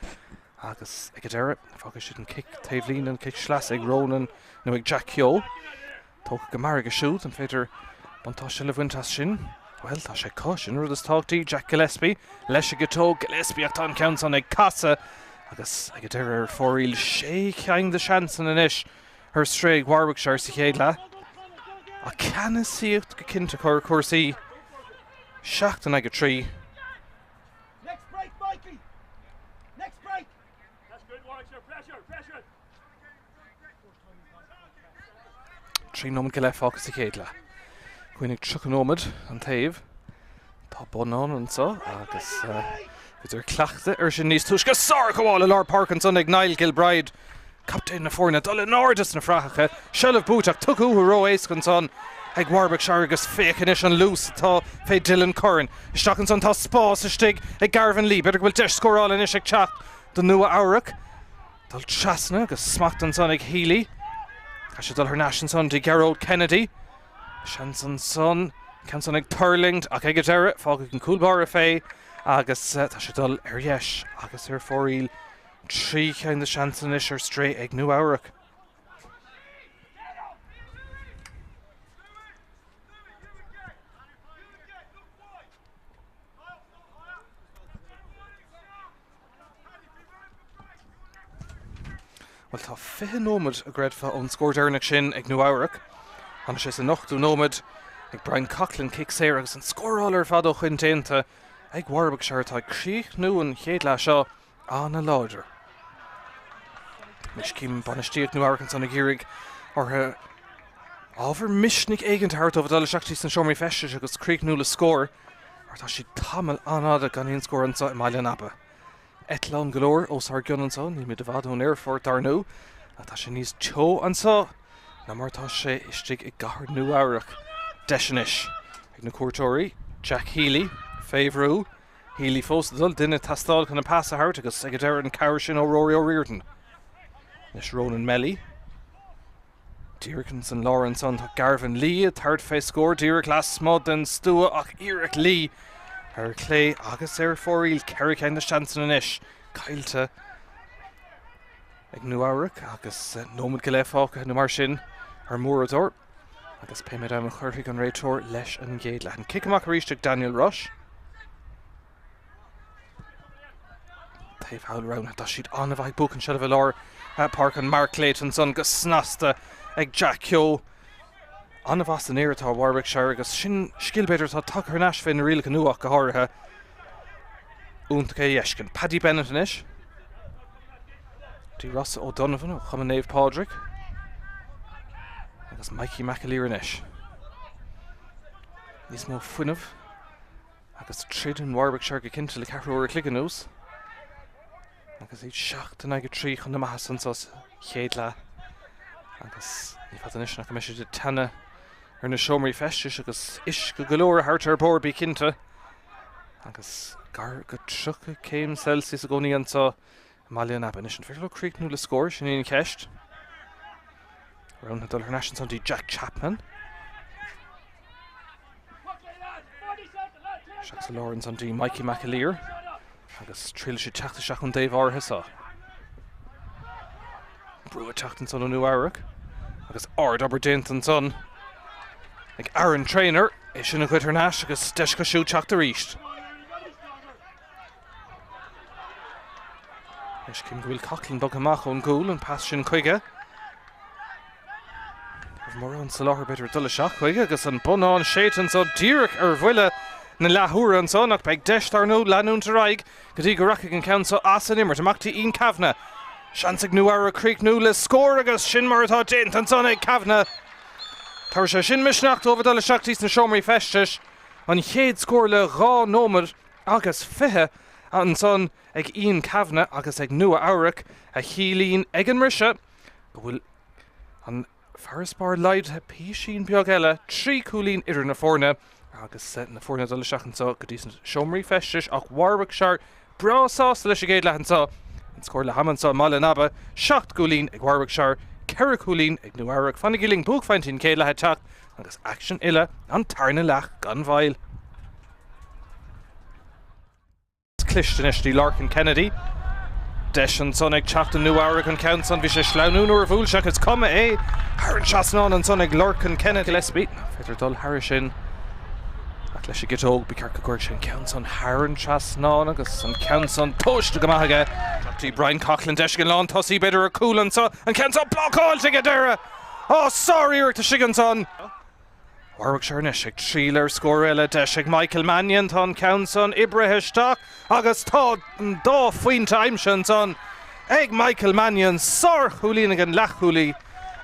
A: Agus ag deire fága siad an kick taobhlín an kick sleas ag Ronan nó ag Jack Keogh. Tóg go mar go siút an féidir Bantá se le bhaintas sin. Well, tá sé caution rud is táchtaí Jack Gillespie. Leis go tóg Gillespie ach tá an ceann son ag casa. Agus ag deire ar fóríl sé ceang de seansan inis ar stréig Warwickshire sa chéad le. A ceanna síocht go cinnte chuir cuasaí. Seachtain ag 3.
C: Next break, Mikey. Next break. That's good, Warwickshire. Pressure.
A: 3 nómad go le fágus sa chéad le. Cuoinnig 3 nómad an taobh. Tá bonán an so agus idir cleachta ar sin níos tuisce sár go bháil Lár Park an son ag Niall Gilbride. Captain na fórna dul in ordas na frachacha. Shelf búteach tucú ró éascan son ag Warwickshire agus fécanis an lús tá fé Dylan Curran. Isteach an son tá spás istig ag Garvan Lee. Beidir bhfuil deis scóráil inis ag teach do Nua Eabhrac. Dul trasna agus smacht an son ag Healy. Tá sé dul ar naisian son de Gerald Kennedy. Shanson son, Canson ag Turling ach ag deire fága an cúlbar a fé agus tá sé dul ar dheis agus ar fóríl 3 ceann de seansan is ar stré ag Nua Eabhrac. Well, tá 5 nómad a gréadfa ón scór dearnach sin ag Nua Eabhrac. An sé san 8 nómad ag Brian Coughlin kick séir agus an scórálar fadó chuin déanta ag Warwickshire tá críoch nó an chéad le seo anna láidir. Mis cím banistíocht Nua Eabhrac an son ag iarraig ortha ábhar misnig éigent thart ó bhdal seachtaí san seomraí feiste agus críoch nó le scór ar tá si tamil anáda gan íon scór an sa Baile napa. Etlán golóir ó sár gion an son ní mid a bhádón airfort ar nó a tá sé níos teo an sa na mar tá sé istig ag gahar Nua Eabhrac deisianis ag na cuairteoirí Jack Healy féhrú Healy fósadal duine tastáil chuna pasa hart agus ag deire an cabhar sin ó Rory O'Riordan. Nis Ronan Melly. Deireachn san Láran son tá Garvan Lee a third fé scór Deireach las smod den Stua ach Eabhrac Lee ar clé agus ar fóríl ceiricéin de seansan inis Cailte ag Nua Eabhrac agus nómad go le fáca na mar sin ar móradóir agus péimiid am a chuirthaigh an réiteoir leis an gcéad le an kick amach ríisteach Daniel Rush. Taobh hail round tá siad anna bhaid buc an seo Lár Park an Mark Clayton son go snasta ag Jack Keogh. Anna bhas an éire tá Warwickshire agus sin scilbéidir tá tuchar Nash fin riile go nuach go háirithe. Úntacha Iescin. Paddy Bennett inis. Dí Ross O'Donovan ó Chuman Naomh Padraig. Agus Mikey McAleer inis. Nís mó fuinmh. Agus tríd in Warwickshire go cinnte le ceathrú cliganús. Agus iad 7-3 chun na maithas an sos chéad agus ní fad an isna go meisi de tanna ar na seomraí festis agus is go golóir hart ar bórbí cinnte. Agus gar go 3 céim Celsius a gcónaí an tá Máilíon Abba is an fearló críoch nó le scóir sin íon ceist. Round na dul ar national dí Jack Chapman. Seach sa Lawrence an dí Mikey McAleer. Agus tríle sé teachta seach an Dave átha sa. Brua teachtan son an Nua Eabhrac. Agus Ard Aberdeentan son. Ag Aaron Trainer. É sin a chuid ar Nash agus deis go siú teachta ríist. Leis cin go bhfuil Coughlin bog amach ón gúil an pas sin chuige. Mór an sa láthir beidir dul seach chuige agus an bunán sétan so díreach ar bhuiile na lethúra an son ach beag deist ar nó leanúnta raig go dtí go racha an ceann so as an immert amachtaí on Cavanagh. Seansag Nua Eabhrac críoch nó le scór agus sin mar atá déint an son ag Cavanagh. Tar sé sin misneacht over dul seachtaí na seomraí festis an chéad scór le rá nómad agus fithe an son ag on Cavanagh agus ag Nua Eabhrac a chialín ag an rise go bhfuil an Ferrisbar leid písín beag eile 3 cúlín idir na fórne agus na fórne dul seachan so go dtí seomraí festis ach Warwickshire brásás leis a géad lehan so an scór le haman so Máilíon Abba 7 cúlín ag Warwickshire 4 cúlín ag Nua Eabhrac fanna giling búgfaintín céad lethe teach agus action ile an tarna lech gan bhail. Cluiche inis dí Larkin Kennedy. Deis an son ag teachta Nua Eabhrac an ceann son bhí sé sleanún ar a bhúil seach is cuma é hÉireann seasnán an son ag Larkin Kennedy lesbí. Féidir dul Harris sin ach leis go óg bí ceart go gcuir sin ceann son hÉireann seasnán agus an ceann son toiste go maithaige. Tí Brian Coughlin deis go lán tosí beidir a cúlan so an ceann son blockháilte go deire. Oh sorry ir ta sigan son. Warwickshire inis ag 3 ar scór eile deis ag Michael Mannion tá an ceann son Ibrahim agus tá an dá faointe aimse son ag Michael Mannion sár chúlín ag an lechúlí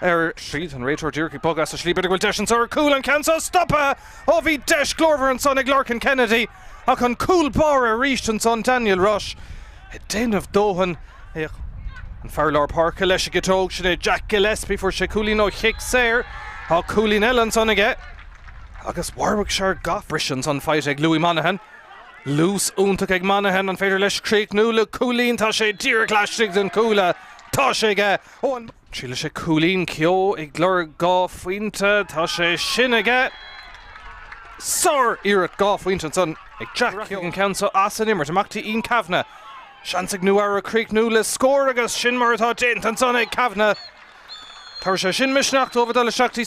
A: ar tríd an réitor dúrcaí bogas a slí beidir bhfuil deis an sár cúl an ceann son stoppa ó bhí deis glórhar an son ag Larkin Kennedy ach an cúl bar a ríist an son Daniel Rush i déanamh dóhan an Farlar Park leis a gitóg sin é Jack Gillespie for sé cúlín ó chic séir á cúlín eile an son aige agus Warwickshire gafrisin son fight ag Louis Monaghan. Lús úntaach ag Monaghan an féidir leis críoch nó le cúlín tá sé díreachláiste den cúla tá sé aige ó an tríle sé cúlín Keogh ag glór gá faointe tá sé sin aige sár iarracht gá faointe an son ag Jack Keogh an ceann so as an immert amachtaí on Cavanagh. Seansag Nua Eabhrac críoch nó le scór agus sin mar atá déint an son ag Cavanagh. Tar sé sin misneacht over dul seachtaí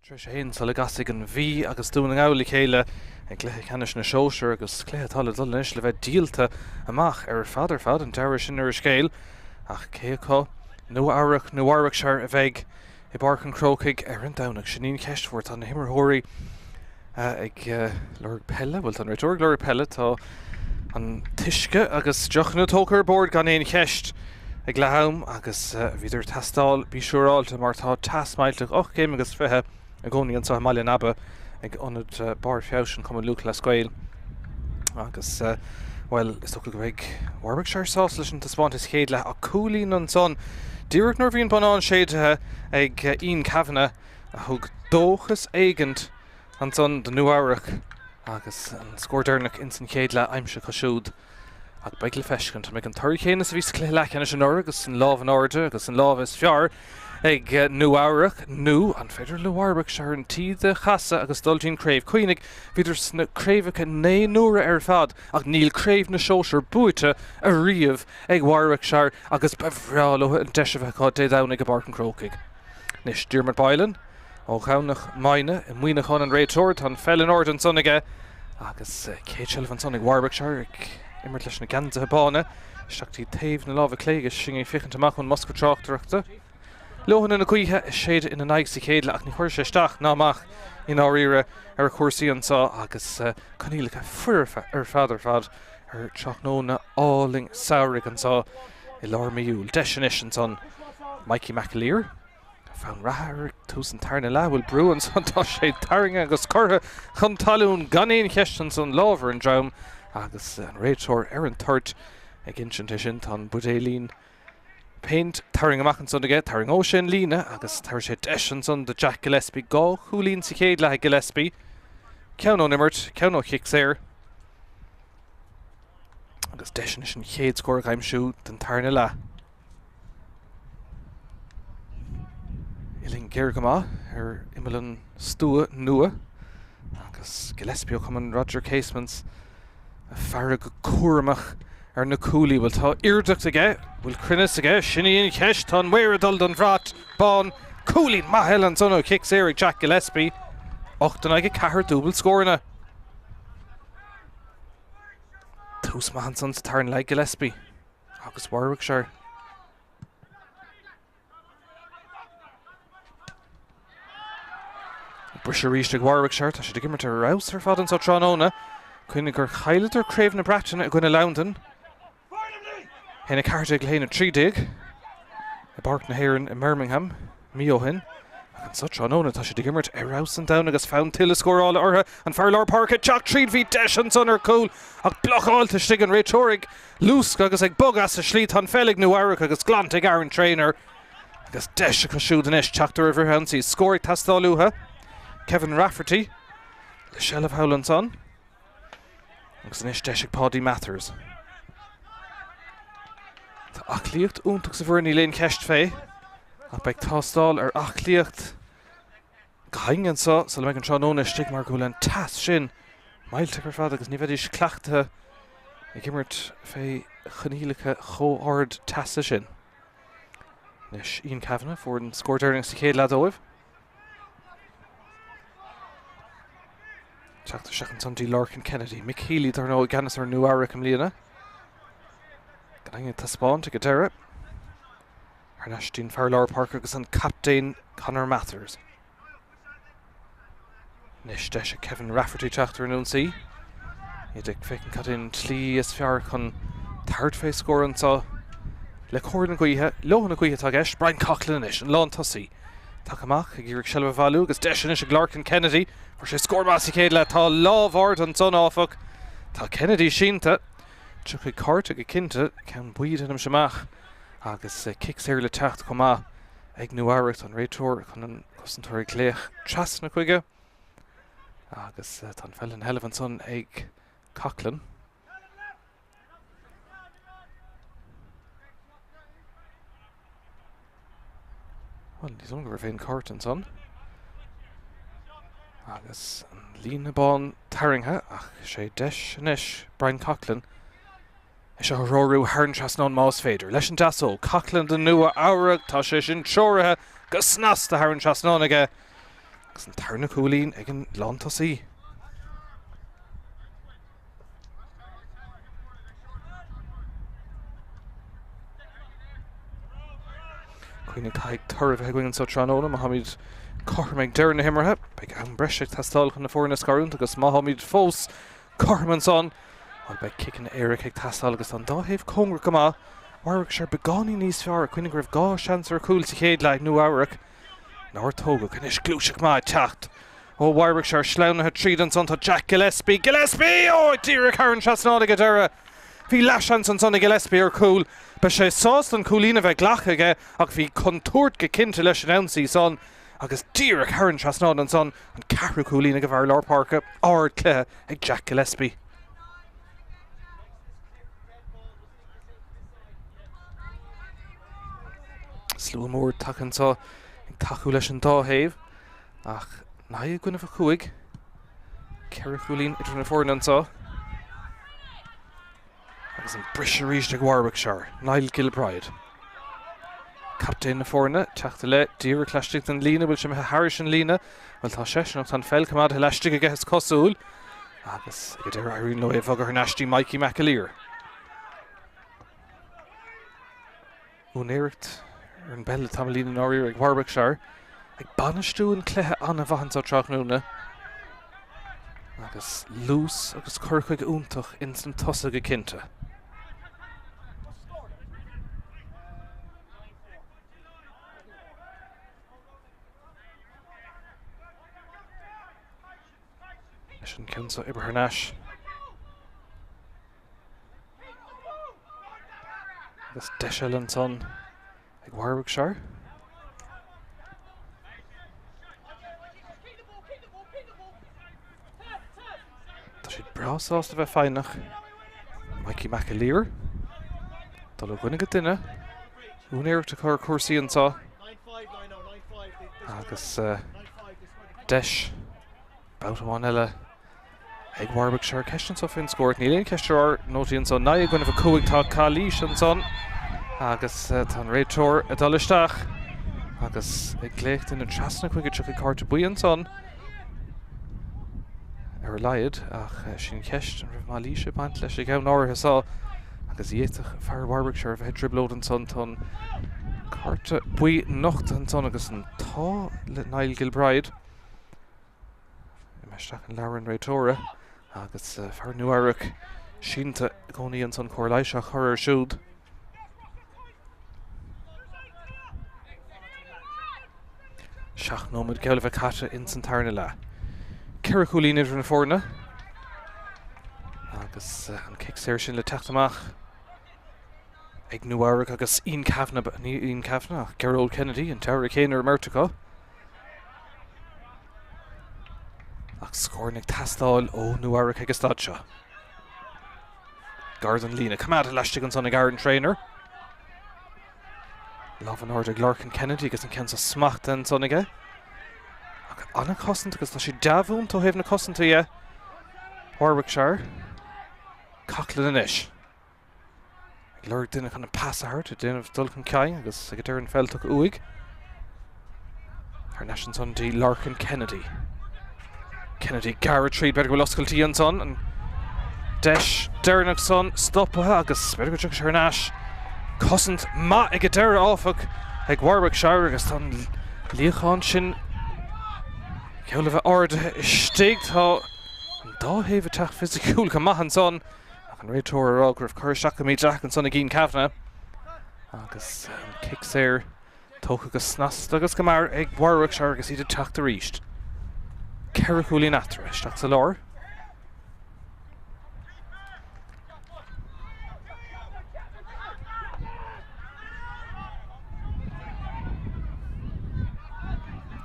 A: Tris héin sa le gasig an bhí agus dúna gála chéile ag Leathcheannais na Sóisir agus cléthala dulnis le bheith díalta amach fad an deir sin ar scéil ach céá Nua Eabhrac nó Warwickshire a bheith I barcan Craobh ar an damnach sin ceistfuirt an himmarthirí ag Peile bhfuil an réiteoir Peile tá an tuisce agus deochanna tócar bord gan éon cheist ag lehaim agus bhíidir tastáil bísiúráilte mar tá tasmailteach 8 céim agus fithe a gcónaí an sa Máile Naba ag anad bar feabhsin cum luach le scoil agus well is tóca go bheith Warwickshire sás leis an taspáint is chéad le a cúlín an son díreach nuair bhíon banán séidethe ag Ian Cavanagh a thug dóchas éigent an son de Nua Eabhrac agus an scórdernach in san chéad le aimse cosisiúd ag beag le feiscint ag an tuirí chéana sa bhí Leathcheannais an ora agus an lámh an áirde agus an lámh is fear ag Nua Eabhrac nó an féidir le Warwickshire an tíide chasa agus dultín Craobh chuoinnig bhíidir sna Craobhacha 9 nuaire ar fad ach níl Craobh na Sóisir buaite a riamh ag Warwickshire agus bhreáil an deisibheá dédánig a barcan Craobh. Nis Diarmaid Baile ó chawnach maine I muoine chun an réiteoir tá fellin ord an sonige agus Míchéal an sonnig Warwickshire ag immert leis na gansa bána seachtí taobh na lámh cléige sin é fichan amach chun Moscow Tráchtaire Lohan in a cuithe is séad ina naig sa chéad le ach ní chuir sé isteach náach in áíire ar a cuasaí ansá agus conílacha fuirfa ar fad ar teachnóna áling saoirigh ansá I lár Míchéal deisianis an son Míchéal fan rathair tús an tarna le bhfuil brú an son tá sé taringe agus curtha chun talún gan éon cheist an son lábhar an dream agus an réiteoir ar an tuirt ag insint sin tá budélín Paint taring amach an son aige taring ó sin lína agus tar sé deis an son de Jack Gillespie gá chuúlín sa chéad le Gillespie ceann ó nimmert ceann ó Kickoff agus deisina sin chéad scór aimimsú den tarna le Ilín géir go maith ar imimean stúa nua agus Gillespie ó chumann Roger Casements a fearra go cuaramach ar na cúlaí bhfuil tá iardacht aige bhfuil crinnes aige sinna on cheist tá muir dul don bhrát bán cúlaín maithil an son ó Kickoff ag Jack Gillespie 8 aige 4 dúbal scórna tús maithan son sa tarn le Gillespie agus Warwickshire Brisir ríiste Warwickshire tá sé de gimmert ar raibh ar fad an sa tránóna chuinnig gur chaileidir Craobh na Breataine a gcuine Lárionad Hena cartag léna 30 a barc na hÉireann in Birmingham Míchéal ach an such anóna tá sé de gimmert ar raibh an down agus fán til a scórála ortha an fearlár parcha teach 3 bhí deis an son ar cool ach blochaáilta stig an réiteorig lús agus ag bogas a slí tan fellig Nua Eabhrac agus glant ag Aaron trainer agus deis a cosisiúd an Tráchtaire over Hansi scórig tastáilútha Kevin Rafferty le Shell of Howland son agus an deis ag Paddy Mathers Tá achlíocht úntaach sa bhfuirní léon ceist fé ach beag tástáil ar achlíocht gaingan sa le meid an tránóna stig mar go len tas sin mailte ar fad agus ní bheidís cleachta ag gimmert fé chonílacha chóard tasa sin Nis Ian Cavanagh fuair an scórdeireach sa chéad le dóibh Teachtar seach an sondí Lorcan Kennedy Míchéal tar nó ganas ar Nua Eabhrac am líana Ganaing taspáint go deire ar neistín fearlár park agus an captain Conor Mathers Nis deis a Kevin Rafferty teachtar an únsaí iad ag fécin catin tlí is fear chun third fé scór ansá le cóir na gaotha lohan na gaotha tá gceist Brian Coughlin is an lán tosaí tá amach ag iarraigh Shell bhú agus deis is a Lorcan Kennedy for sé scórbás chéad le tá lábhard an son áfach tá Kennedy sínta tu chu cart ag cinnte cean buid anam semach agus Kickoff le techt comá ag Nua Eabhrac an réiteoir chun an cosantóirí cléach tras na chuige agus tá fellin hellh an son ag Coughlin well níos longar féin cart an son agus an lína bán taringthe ach sé deis inis Brian Coughlin is a róú hÉireann trasnón más féidir leis an deasó Coughlin den Nua Eabhrac tá sé sin teoirithe go snas de hÉireann trasnón aige Agus an tarna cúlín ag an lántasí. Cuoine caig turh a gcuin so Tráchtaire Mohammed Cormaig deir na himmarthe beag an breise tastal chun na fórna scarúnt agus Mohammed fós Corman son bhil beag kicking Eabhrac ag tastal agus an dáhéh congra go má Warwickshire begáí níos fearr cuoine go raibh gá seansar cúil sa chéad le Nua Eabhrac náir tóga chun is Cluiche má teacht ó Warwickshire sleanathe tríd an son tá Jack Gillespie ó díreach hÉireann trasnáda go deire hí leis an son Gillespie ar cúil be sé sást an cúlína bheith ghlachaige ach bhí contúirt go cinnte leis an ansaí son agus díreach hÉireann trasnáda an son an ceathrú cúlína go bhar leor parca áard cluthe ag Jack Gillespie. Slú mór tacantá ag taú leis an dáhéamh ach naigh gcuine fa chuig ceir cúlín idir na fórna antá agus an brise ríist ag Warwickshire Niall Gilbride captain na fórna teachta le díreach leisteach an lína bhfuil sem Harris an lína bhfuil tá seisneach an fel cumad leisteach a gheithas cosúil agus go dtéir airíonn Nua Eabhrac ar neistí Míchéal únéireacht ar an Baile tamlína áirí ag Warwickshire ag banistú an chluthe anna bhaint á Tráchtaire agus lús agus curchuig úntach in san tosa go cinnte. Leis an cinsa Ibrahirnais agus Míchéal an son ag Warwickshire. Tá siad brasásta bheith féinach Míchéal dá le gcuine go duine únéireacht a chur cuasaí antá agus deis boutamháin eile ag Warwickshire ceistan sa fin Spórt ní léon ceistear nótaíonn son naigh gcuine bh cuaig tá Cluiche an son agus tá an réiteoir a dul isteach agus ag gléocht in an trasna chuige tucha carta buíonn son ar leiad ach sin ceist an raibh Líise baint leis ag ann áirithe sá agus dhéiteach fear Warwickshire bheith driblód an son tón carta buí nocht an son agus an tá le Niall Gilbride i meisteach an Lárionad réiteóra agus fear Nua Eabhrac sínta gcónaí an son Cluiche a chur ar siúd. Seach nómad geall bheith caite in san tarna le. Ceir cúlín idir na fórna agus an kickséir sin le teachtamach ag Nua Eabhrac agus on ceafna ach Gerald Kennedy an teir chéanaar Mertacha ach scórnig tastáil ó Nua Eabhrac ag stadseo. Gardan lína cumad leisteach an son ag Aaron Trainer Láhan ard ag Lárionad Kennedy agus an censa smacht an son aige ach anna cosanta agus tá si deabhún tó thaobh na cosanta Warwickshire cachlan inis ag leir duine chun an pasahart a déanamh dul chun ceann agus ag deireadh an feilteach uaig ar neis an son dí Lárionad Kennedy gar tríd beidir go loscailtaí an son an deis deireadh son stoppathe agus beidir go tucha ar neis cosint má ag deire áfach ag Warwickshire agus tá líocháin sin ceola bheith ard istigh tá an dáhéamh teach fisiciúil go maith an son ach an réiteoir ará go raibh cur seacha Jack an son ag on ceafna agus an kickséir tócha go snast agus go mar ag Warwickshire agus iad teachta ríist. Ceir cúlín atra isteach sa lár.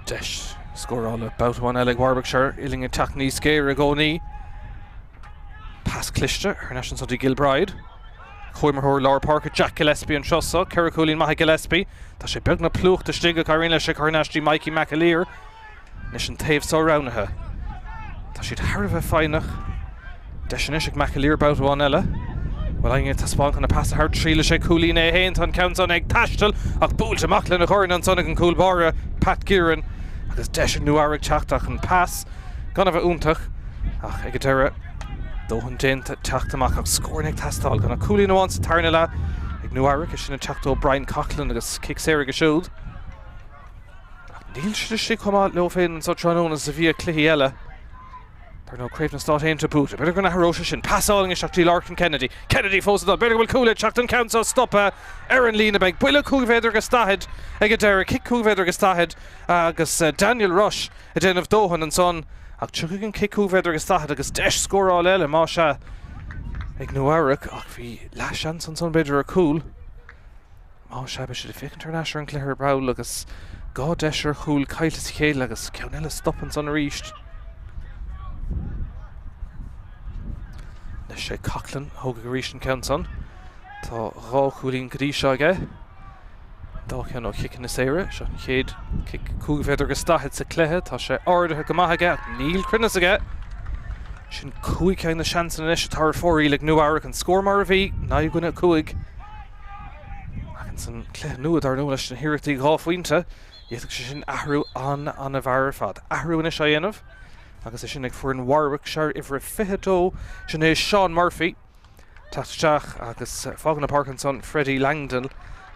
A: Deis scórála boutamháin eile ag Warwickshire ilinge teach níos scéir a gcónaí pas Cluiche ar neis an son dí Gilbride chuimmarthóir leabhar parca Jack Gillespie an seosa ceir cúlín maithe Gillespie tá sé beag na plúchta stigach cairríonn leis chu neistí Míchéal nes an taobh só ránathe tá siad thar bheith féinach deis an ag Míchéal boutamháin eile bhfuil aine tá spáin chun na pasahart tríla sé cúlín é héin tá ceann son ag taistil ach búilte amach le na choirn an son ag an cúlbáire Pat Gearan agus deis Nua Eabhrac teachtach an pass gan a bheith úntach ach ag deire dóhan déanta teachtamach ag scórnig tastáil gan a cúlín amháin sa tarna le ag Nua Eabhrac is sinna teachtó Brian Coughlin agus Kick-Séir go siúd. Níl si chumá leo féin an trónóna sa bhí cluiche eile. Tar nó Craobh na stát aon búta. Beidir go na haróise sin. Passáling is seachtí Larkin Kennedy. Kennedy fósadal. Beidir bhfuil Cluiche seachtain council stoppa ar an lína beg. Buile cúgvéidir go stahead ag deire. Kick cúgvéidir go stahead agus Daniel Rush a déanamh dóhan an son. Ach tugadh an kick cúgvéidir go stahead agus deis scóráil eile má se ag Nua Eabhrac ach bhí leis an son beidir a cúl. Má se be si fic international an cléir brawl agus gá deisir chúl caiilte chéile agus ceann eile stoppan son a ríist. Nes sé Coughlin thóga go ríist an ceann son. Tá rá chúlín go dtí seo aige. Dá ceann ó kickin na saoire, seo an chéad kick cúgvéidir go stahead sa cléthe, tá sé áirithe go maith aige, níl crinne aige. Sin cúig ceann na seansan inis tar fórí le Nua Eabhrac an scór mar a bhí, ná gúine cúig. Ach an san cléthe nuad ar nó leis an híreachtaí gáfuointe, dhéadach sé sin ahrú an a bhar fad. Ahrú inis a dhéanamh. Agus is sin ag fuair an Warwickshire ifre fichedó sin é Sean Murphy Tráchtaire agus fágan na Parkinson Freddie Langdon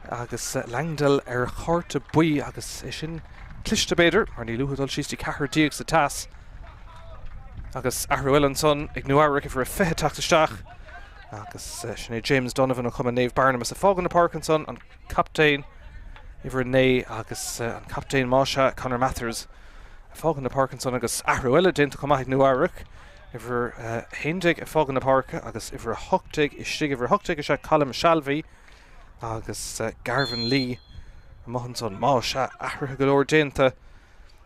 A: agus Langdon ar chárta buí agus is sin cliste beidir mar ní luúdal síostí cethir díag sa tas agus ahrú an son ag Nua Eabhrac ifre fiche Tráchtaire agus sin é James Donovan ó chum an Naomh Barnum a fágan na Parkinson an captain ifre né agus an captain Máise Conor Mathers fágan na Parkinson agus ahrú eile déanta chumá ag Nua Eabhrac ifre héindig a fágan na Parca agus ifre hochtig is stig ifre hochtig is se Colm Shalvey agus Garvan Lee a mohan son má se ahrú go leor déanta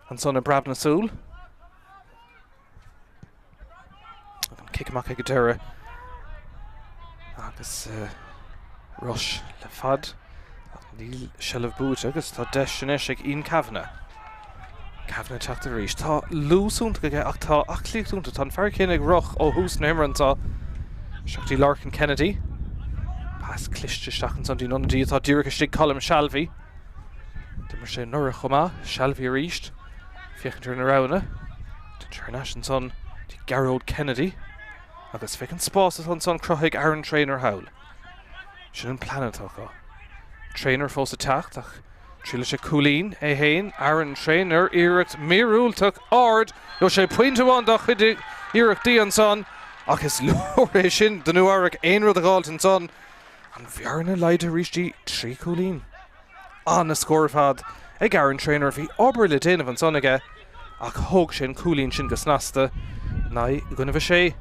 A: an son a brab na súl an kick amach ag deire agus Rush le fad níl sellh bút agus tá deis sin ag on Cavanagh. Cavanagh teachta ríis. Tá lúsúnta go ach tá achlíúnta tá fear cin ag roch ó hús na Imrantá seachtí Larkin Kennedy. Pas cliste seachan san dí nonadí tá dúrcha stig Colm Shalvey. De mar sé nura chumá Shalvey a ríist. Fiochantar na rana. International son tí Garrod Kennedy. Agus fic an spás an son crochaig Aaron Trainer Howell. Sin an planetá. Trainer fós a tacht ach Tríle sé cúlín é hÉireann Aaron Trainer iirecht míúltach ard jo sé puinte bháin do chuide iireachtaí an son ach is leor é sin den Nua Eabhrac aon rud a gáilt an son an bhearna leide ríistí trí cúlín. An na scór fad ag Aaron Trainer bhí obair le déanamh an son aige ach thóg sin cúlín sin go snasta ná gona bheith sé.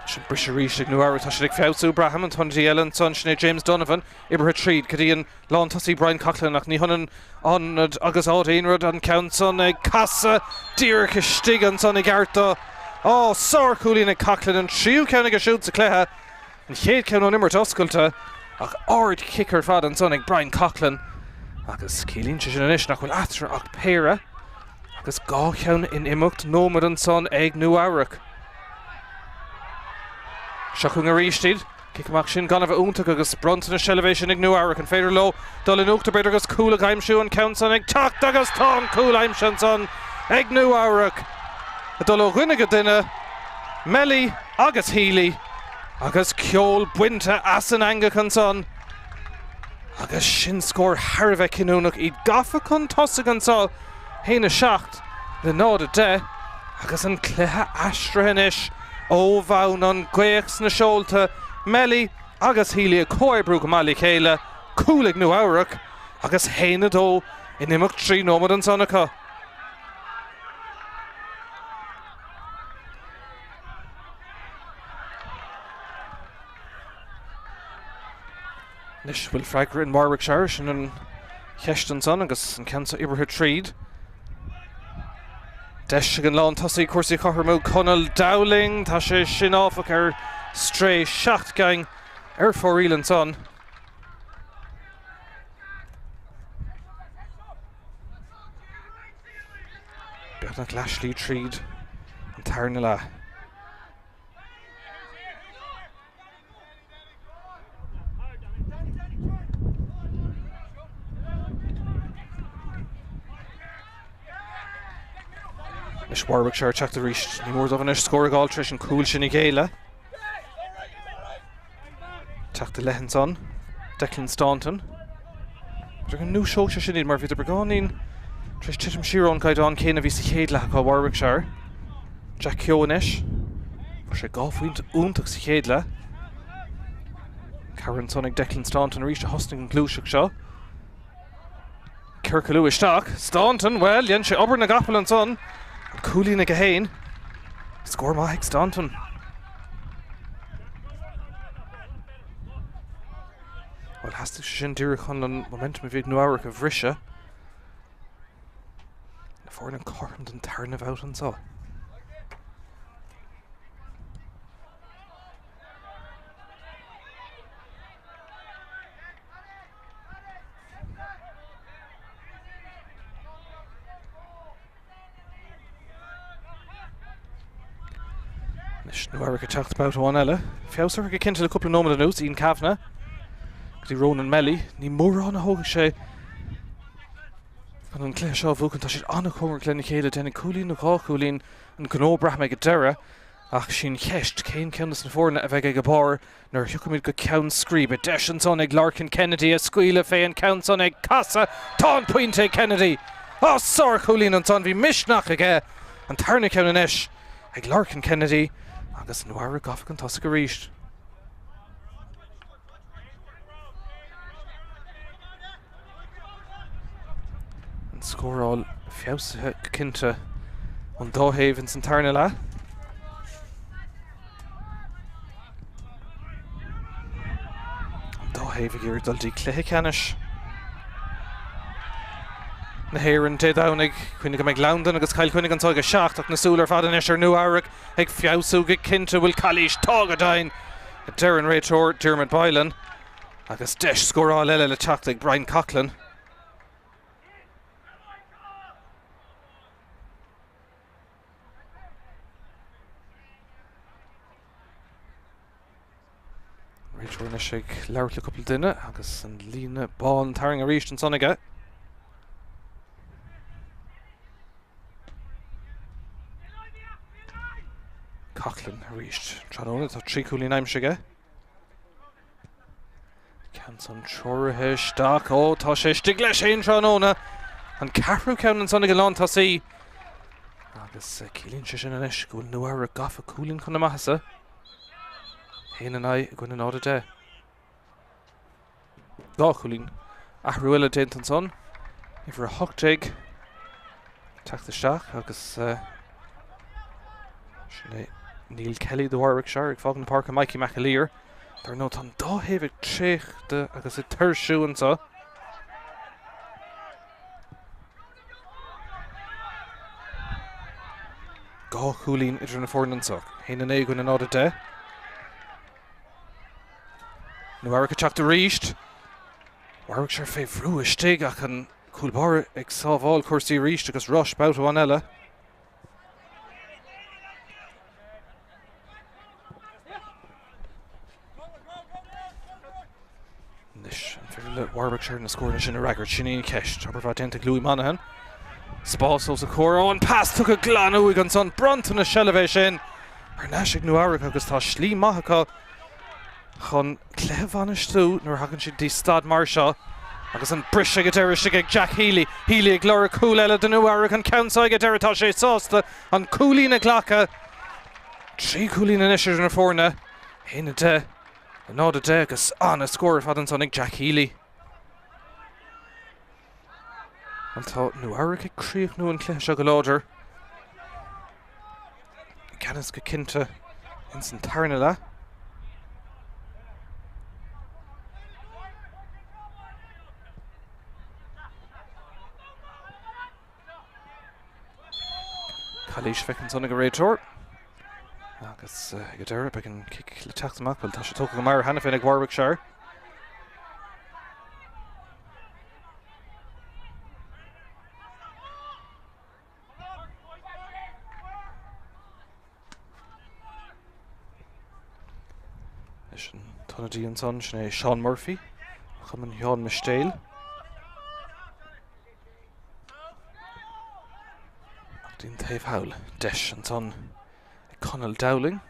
A: Sin brise ríis ag Nua Eabhrac tá sin ag feabhsú Braham an tondí eile an son sin é James Donovan ibre tríd cadíon lán tasí Brian Coughlin ach ní honan anad agus ád aonrad an count son ag casa dírecha stig an son ag airta á sár cúlín ag Coughlin an tríú ceanna go siúd sa cléthe an chéad ceann ó nimmart oscailte ach ard kicker fad an son ag Brian Coughlin agus cílín sin inis nach bhfuil atra ach péire agus gá ceann in imimecht nómad an son ag Nua Eabhrac. Seachún a ríistíd, kick amach sin gan a bheith úntaach agus bronta na sellvéis ag Nua Eabhrac an féidir lo dul in uachtar beidir agus cúla aimimsú an count son ag tacht agus tá cúla aimimse son ag Nua Eabhrac. A dul ó ghuine go duine Melly agus Healy agus ceol buinte as an angach an son agus sin scór Harbheith cinúnach iad gafa chun tosig an sol héna seacht le nád a de agus an cléthe astrahanis ó bhain an gcuichs na seolta Melly agus Healy a cóibrú go Míchéal cúla ag Nua Eabhrac agus héna dó in imimecht trí nómad an son acu. Nis bhfuil freigra in Warwickshire sin an cheist an son agus an ceansa ibrthe tríd. Deis an lán tosaí cuasaí chotharmú Conal Dowling tá sé sin áfach ar stré seacht gang ar fóríl an son. Beag nach Lashley tríd an tarna le. Is Warwickshire Tráchtaire reached ní mór dofan is score gáil tris an Cluiche Míchéal. Tráchtaire Leathcheannais on. Declan Staunton. They're going to new show she need more for going Trish Tittam Sheeron guide on Kane of his Chéadla called Warwickshire. Jack hAoine. For she golf went Untach Chéadla. Karen Sonic Declan Staunton reached a hosting in Cluiche Shaw. Kirkaloo stock. Staunton, well, yen she Auburn a Gapel and son. And Cooley na hAoine. Score Mahik Staunton. Well, has to shin Dyrich on momentum of Nua Eabhrac of Risha. The foreign and Corrand and Tarnav out and so. Nua Eabhrac attacked about one Ella. Fiauser get into a couple of nominal notes, Ian Kavanagh. Di Ronan Melly, ní mór an a hóg sé an Cluiche seo bhuachan tá siad anna chomar Glen Chéile déna Coolín nó Coolín an Craobh me go deire ach sin cheist céin ceannas na fórna a bheith ag go bar nar thucamid go ceann scríbe deis an son ag Larkin Kennedy a scuile fé an ceann son ag casa tá an pointe Kennedy sár Coolín an son bhí misnach aige an tarna ceann an eis ag Larkin Kennedy agus Nua Eabhrac gafach an tosa go ríist. Score all fiausathe cinnte an dóthaimh san tarna le. An dóthaimh a gur dultí Leathcheannais. Na hÉireann dé dánnig chuinnig go meid London agus cail chuinnig an táige seach ach na súlar fad an eis ar Nua Eabhrac ag fiausú go cinnte bhfuil Cluiche tágadain a Darren réiteóir Dermot Baile agus deis scoráil eile le teacht ag Brian Coughlin. Réiteóir sé leabhart le couple duine agus an líne bán tarring a ríist an son aige. Coughlin a ríist Tráchtaire tá trí cúlín aimsige. Ceann son teoirithe isteach tá sé stig leis é Tráchtaire an carú ceann an son aige lán tá sí. Agus cílíonn sé sin inis go bhfuil Nua Eabhrac gafa cúlín chun na maithasa. Hain and I going in order day. Coolín ahrúile déint an son. If a hochtig tak the staach agus Neil Kelly the Warwickshire ag fágan park a Mikey McAleer. Dar nó an dóthaimh tréchte agus I tuirsú an so. Coolín idir na fórna an so. Hain and I going in order day. Nua Eabhrac ateach ríist. Warwickshire fé bhrú istigh ach an cúlbar ag sábháil cuasaí ríist agus rush bouta bhain eile. Nis an fir le Warwickshire na scóirna sin a ragart sinnaí ceist. Abra dénta Louis Monaghan. Spás os a chóir an pass tucha glanú ag an son bront na seileibh sin. Ar náisiigh Nua Eabhrac agus tá slí maithacha chun cléamhanistú nuair hagann siad dí stad mar seo agus an brise go deireiste ag Jack Healy ag glóir cúil eile den Nua Eabhrac an ceann go deiretá sé sásta an cúlín a ghlacha trí cúlín in isir na fórna héine de a náda de agus an a scóir fad an son ag Jack Healy. An tá Nua Eabhrac ag críoch nó an Cluiche go láidir. Ceannas go cinnte in san tarna le. Cluiche fecinn son ag réiteóir. Agus go deire ag an kick le teacht amach bhfuil tá sé tóca go mar hena féin ag Warwickshire. Is an tonadí an son sin é Sean Murphy chum an Sean Míchéal. Dín taobh hawl, deis an son Conal Dowling.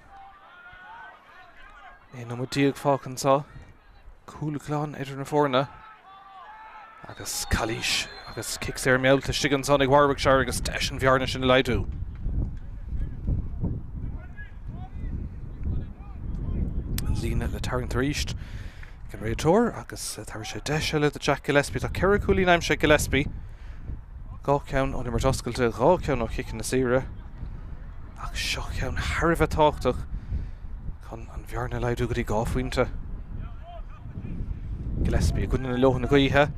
A: Éan am díag fácan sá, cúlachlán idir na fórna. Agus Cluiche, agus kicks meall to stigan son ag Warwickshire agus deis an bhearna sin leidú. Lína le Tráchtaire ríist. Gan réitóir agus tar sé deis le de Jack Gillespie tá ceithre cúlí naim sé Gillespie. Gá ceann ó mar toscailte, gá ceann ó kickin na sire. Ach seo ceann Harbheith táchtach chun an bhearna leidú go dtí gá faointe. Gillespie a gúin na lohan na gaotha.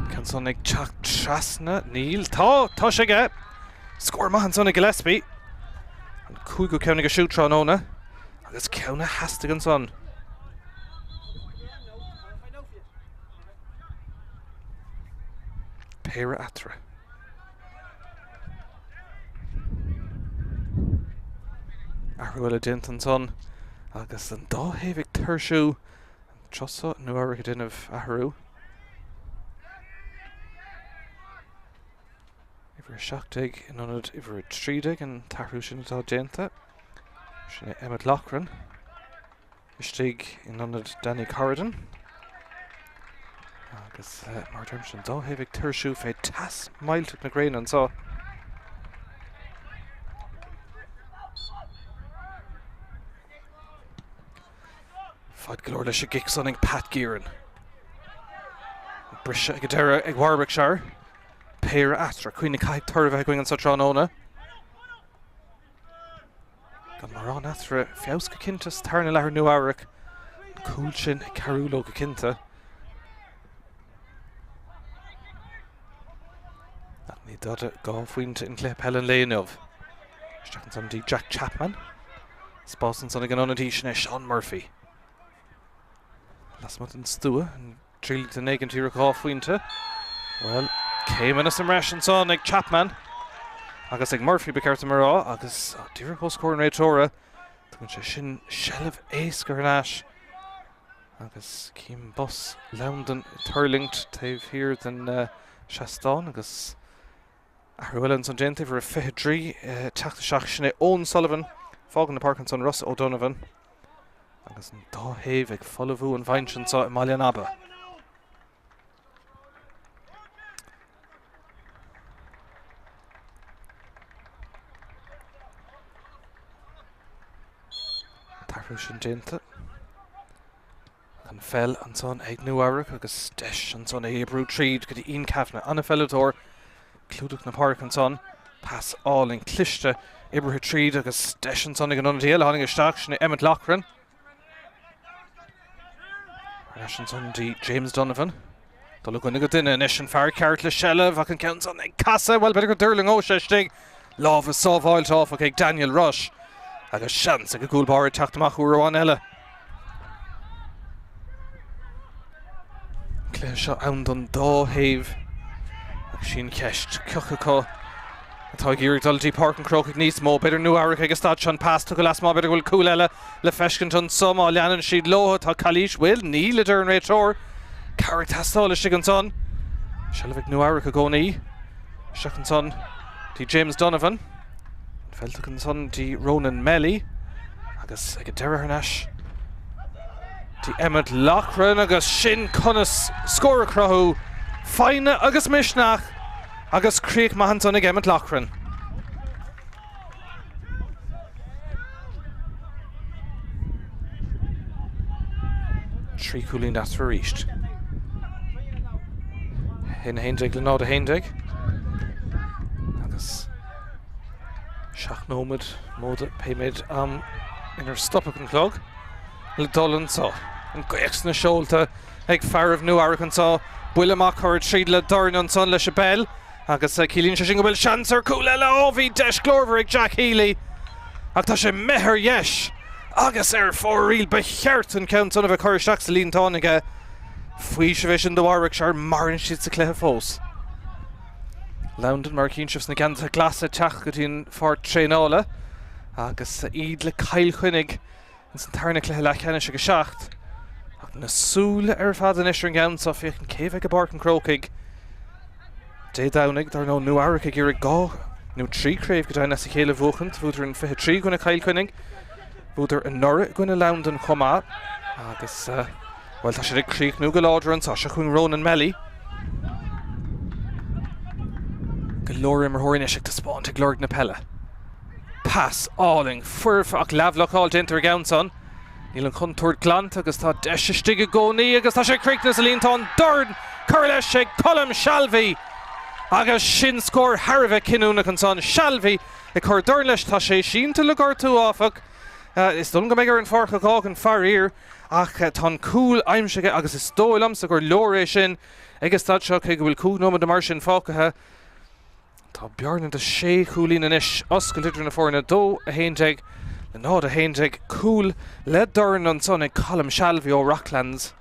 A: Can son ag teach trasna níl. Tá sé ge. Scór maithan son ag Gillespie. An cúigú ceann ag a siútrán óna. Agus ceanna hastagan son. Peile atra. Arhuile dintan son. Agus an dá hévig tuirsú. Trosa Nua Eabhrac dinmh ahrú. Iver seachtaigh in anad iver trídaigh an tarthú sin atá déanta. Sin Emmett Lochran. Istigh in anad Danny Corridan. Agus mar derm sin dá hévig tuirsú fé tas mailteach na grain an sá. Fáid go leor leis a gic son ag Pat Gearan. Brise ag deire ag Warwickshire. Peile atra, cuoine caiith tuirbh going an satrán óna. Gan mar an atra fios go cintas tarna lehar Nua Eabhrac. Cúil sin ag carúló go cinta. Ní dada gá faointe in clé Peile Leathcheannais. Strachan son dí Jack Chapman. Spásan son ag an onadí sin Sean Murphy. Las mat an stúa an trílig den éigen tíra gá faointe. Well, céim in some ration son ag Chapman. Agus ag Murphy becerta marrá, agus díra go scór an réitóra. Tugann sé sin shelf éascar an ais. Agus cím bus London Turlingt taobh hir den Shastán, agus Arhuileann son déanta for a fiche trí teachta sin Owen Sullivan, fágan na parcan son Russ O'Donovan. Agus an dá héamh ag followú an bhaint sin sá Náisiúnta. Tarthú sin déanta. An fell an son ag Nua Eabhrac agus deis an son Hebrew tríd go dtí on cefna anna felladóir. Clúdach na parc an son. Pass all in Cluiche Ibrahim tríd agus deis an son ag an onadíal hánig isteach sin Emmett Lochran. Leis an son dí James Donovan. Dul go go duine inis an fear ceart le Shelf ach an ceann son ag casa, well beidir go dúirling ó sé stig. Lámh is sábháilte áfach ag Daniel Rush. Agus seans ag a gúlbáir teachtamach uair eile. Cluiche ann don dá héamh. Agus sin ceist ceachcha atá gírig dultí park an croch ag níos mó beidir Nua Eabhrac ag stad an pass tu go las má beidir bhfuil cúil eile le feiscint an somá leanan siad lótha tá Cluiche bhfuil níl idir an réitóir. Carrick tastáil is an son. Shelf ag Nua Eabhrac a gcónaí. Seach an son dí James Donovan. Feltach an son dí Ronan Melly. Agus ag a deire harnais. Dí Emmett Lochran agus sin conas scór a crothú. Fáine agus misneach. Agus críoch maithan son ag Emmett Lochran. Trí cúlín das for ríist. Hin héindig le nád a héindig. Agus seach nómad móda péimid inar stoppach an clog. Le dolan sá. An gaiics na seolta ag fearmh Nua Eabhrac an sá. Buile amach chuir tríd le darna an son leis a Peile. Agus cílíonn sé sin go bhfuil seans ar cúil eile bhí deis glórmhar ag Jack Healy. Ach tá sé methar yes. Agus fór riil becheart an ceann son a bheith chuir seach sa líon tánaige. Faoi se bheith sin do Warwickshire marann siad sa cléthe fós. London mar cín sibs na ganta glasa teach go dtíon fort tréála. Agus iad le cail chuinnig in san tarna cléthe Leathcheannais go seacht. Ach na súla fad an isir an gceann sa fioch an céimh ag a barc an crocaig. Dé downig dar nó Nua Eabhrac ag iarraigh gá Nú trí Craobh go dtí chéile bhuachant, bhúidir an 23 gona cail chuinnig, bhúidir an Nura gona Lándan chomá, agus well tá sé ag críoch nó go láidir an tá se chuin Rónan Melly. Go leor mar hOireann ag taspáint ag glór na Peile. Pass áling fuirf ach leabhlacháil dintar gabhain son. Níl an contúir glant agus tá deise stige gcónaí agus tá sé críoch na líontán dorn chuir leis sé Colm Shalvey agus sin scór Harbheith cinúna an son Shalvey ag chuir dorn leis tá sé sínta le gortú áfach. Is dún go méid ar an farcha gá an farír ach tá cúil aimseige agus is dóilm sa gur leor é sin agus tá seo ché go bhfuil cúnóma de mar sin fácathe. Tá bearnan de sé chúlín inis oscail idir na fórna dó a héinteag le nád a héinteag cúil le dorn an son ag Colm Shalvey ó Rocklands.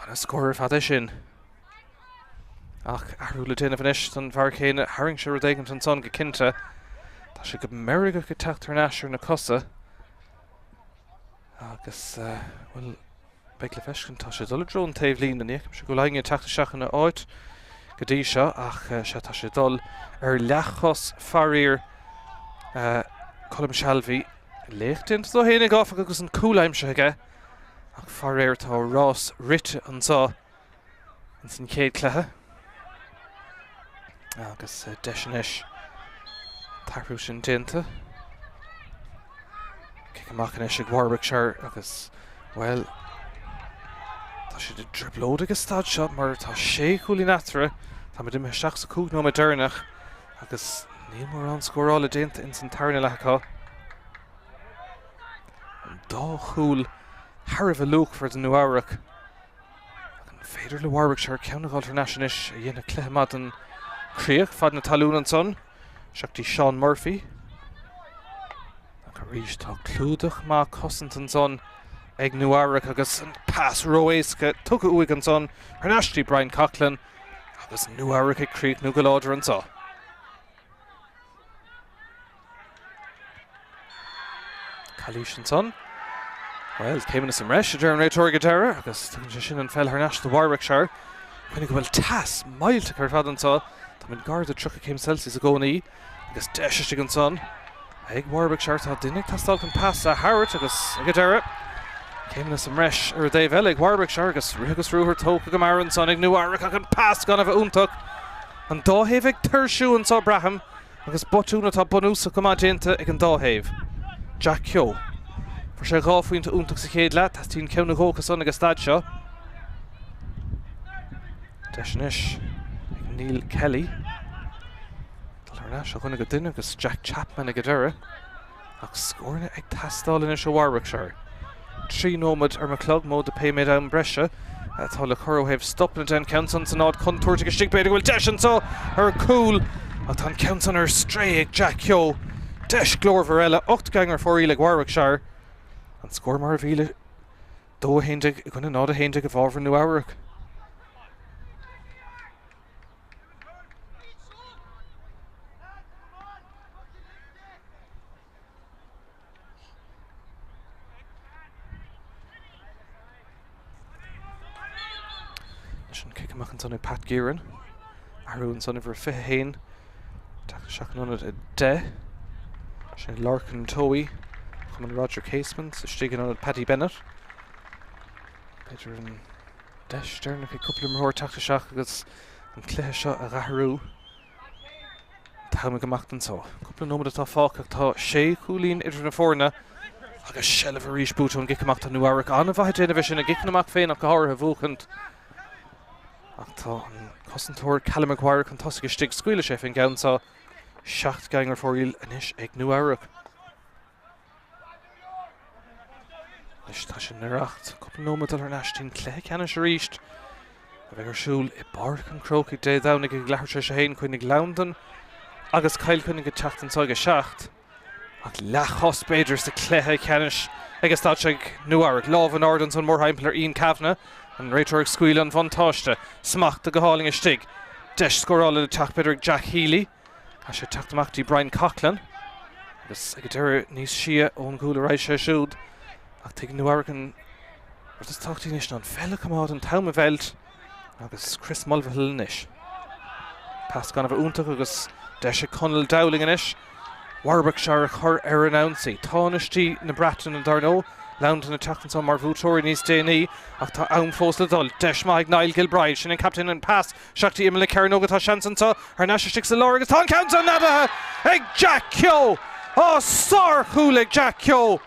A: An a scóir fad é sin. Ach arú le déanamh inis an bhar chéine hAoine a dégant an son go cinnte. Tá sé go meriga go Tráchtaire Náisiúnta na cosa. Agus well beag le feiscin tá sé dul drón taobh líon na níoch se go leingí Tráchtaire seachana áit. Go dtí seo ach se tá sé dul ar leachchos farír Colm Shalvey léchtint do héana gáfa agus an cúlaimse aige ach faréir tá rás rite an sá an sin céad clethe agus deisianis tarú sin dinta cic amach inis ag Warwickshire agus well tá sé de driblód agus stad seo mar tá sé chúlín atra tá me duime seach sa cúg nó dernach agus níl mór an scórála dénta in san tarna lecha. An dá chúl Harbh luach for den Nua Eabhrac. An féidir le Warwickshire ceannagáil internationis a dhéanana cléimead an críoch fad na talún an son seachtí Sean Murphy. Go rís tá clúdach má cosint an son ag Nua Eabhrac agus an pass roéisce tucha uig an son ar neistí Brian Coughlin agus Nua Eabhrac ag críoch nó go láidir an sá. Cluiche an son. Well, came in some reis ar an réiteoir go deire agus tugann sé sin an fell ar neist do Warwickshire. Chuinnig go bhfuil tas mailte chuir fad an sá. Tá mid garda trucha céim Celsius a gcónaí agus deisiiste an son. Ag Warwickshire tá duine tastal an pass a Howard agus go deire. Came in some reis ar Dave ag Warwickshire agus rúthar tóca go mar an son ag Nua Eabhrac an pass gan a bheith úntach. An dáhéh ag tuirsú an sá braham agus botúna tá bonúsa go má dénta ag an dáhéh. Jack Keogh. For sé gáfuointe úntach sa chéad leat, has tín ceanna ggócha son agus stad seo. Deisianis ag Neil Kelly. Dal ar neis a chuna go duine agus Jack Chapman ag go deire. Ach scórna ag tastáil inis ó Warwickshire. Trí nómad ar maclog mód de Peile an breise. Tá le Craobh stopna den Counson san nád contúirte go stigbéidir bhfuil deisian só ar cúil. Ach tá Counson ar stré ag Jack Keogh. Deis glór eile 8 gangar fórí le Warwickshire. An scór mar bhíle dó héinteag i gona nád a héinteag a bhábhar Nua Eabhrac. Leis an cic amach an son Pat Gearan. Arú an son bhar fithe héin. Tráchtaire seachanónad a 10. Sé Larkin Towie. An Roger Casement, stígan an Paddy Bennett. Beidir an deistir na couple of more Tráchtaire seach agus an cluiche seo a ratharú. Tá me go macht an só. Couple of nómad atá fácach tá sé chúlín idir na fórna agus sellh a rís búta an gicamach tá Nua Eabhrac an a bhaid déanamh sin a gicanamach féin ach go háir a bhúchant. Ach tá an cosantóir Callum Maguire chun tosaigh go stig scuile sé fin gabhain sá 7 gangar fóriil inis ag Nua Eabhrac. Leis tá sin naracht, couple nómad ar neistín Leathcheannais a ríist. A bheith ar siúil i bar an croc ag dé dhamhnig ag leathir sé héin chuinnig Lándan agus cail chuinnig go teachtain sáige 7. Ach leachos beidir sa Leathcheannais agus tá ag Nua Eabhrac lámh an ard an son mór haimpel ar Ian Kavanagh an réiteoir ag scuile an bhantáiste smacht a go háling a stig. Deis scórála le teach beidir Jack Healy a sé teachtamachtaí Brian Coughlin agus ag deire níos sia ón gúil a rééis sé siúd. Ach tuig Nua Eabhrac an is táchtaí níos an fella cumáid an tama bheilt agus Chris Mulvihill níos. Pass gan a bheith úntach agus Deis Connell Dowling in ish. Warwickshire chur hÉireann Tánistí na Breton and Darno. Lounton na Tachtan son mar bhútóirí níos déanaí ach tá ann fós le dul. Deis maith Niall Gilbride sin an captain and pass. Seachtaí imime le cearn óga tá seansanta. Ar naisiste sa láir agus tá counter nadatha ag Jack Keogh. Sár chúl ag Jack Keogh.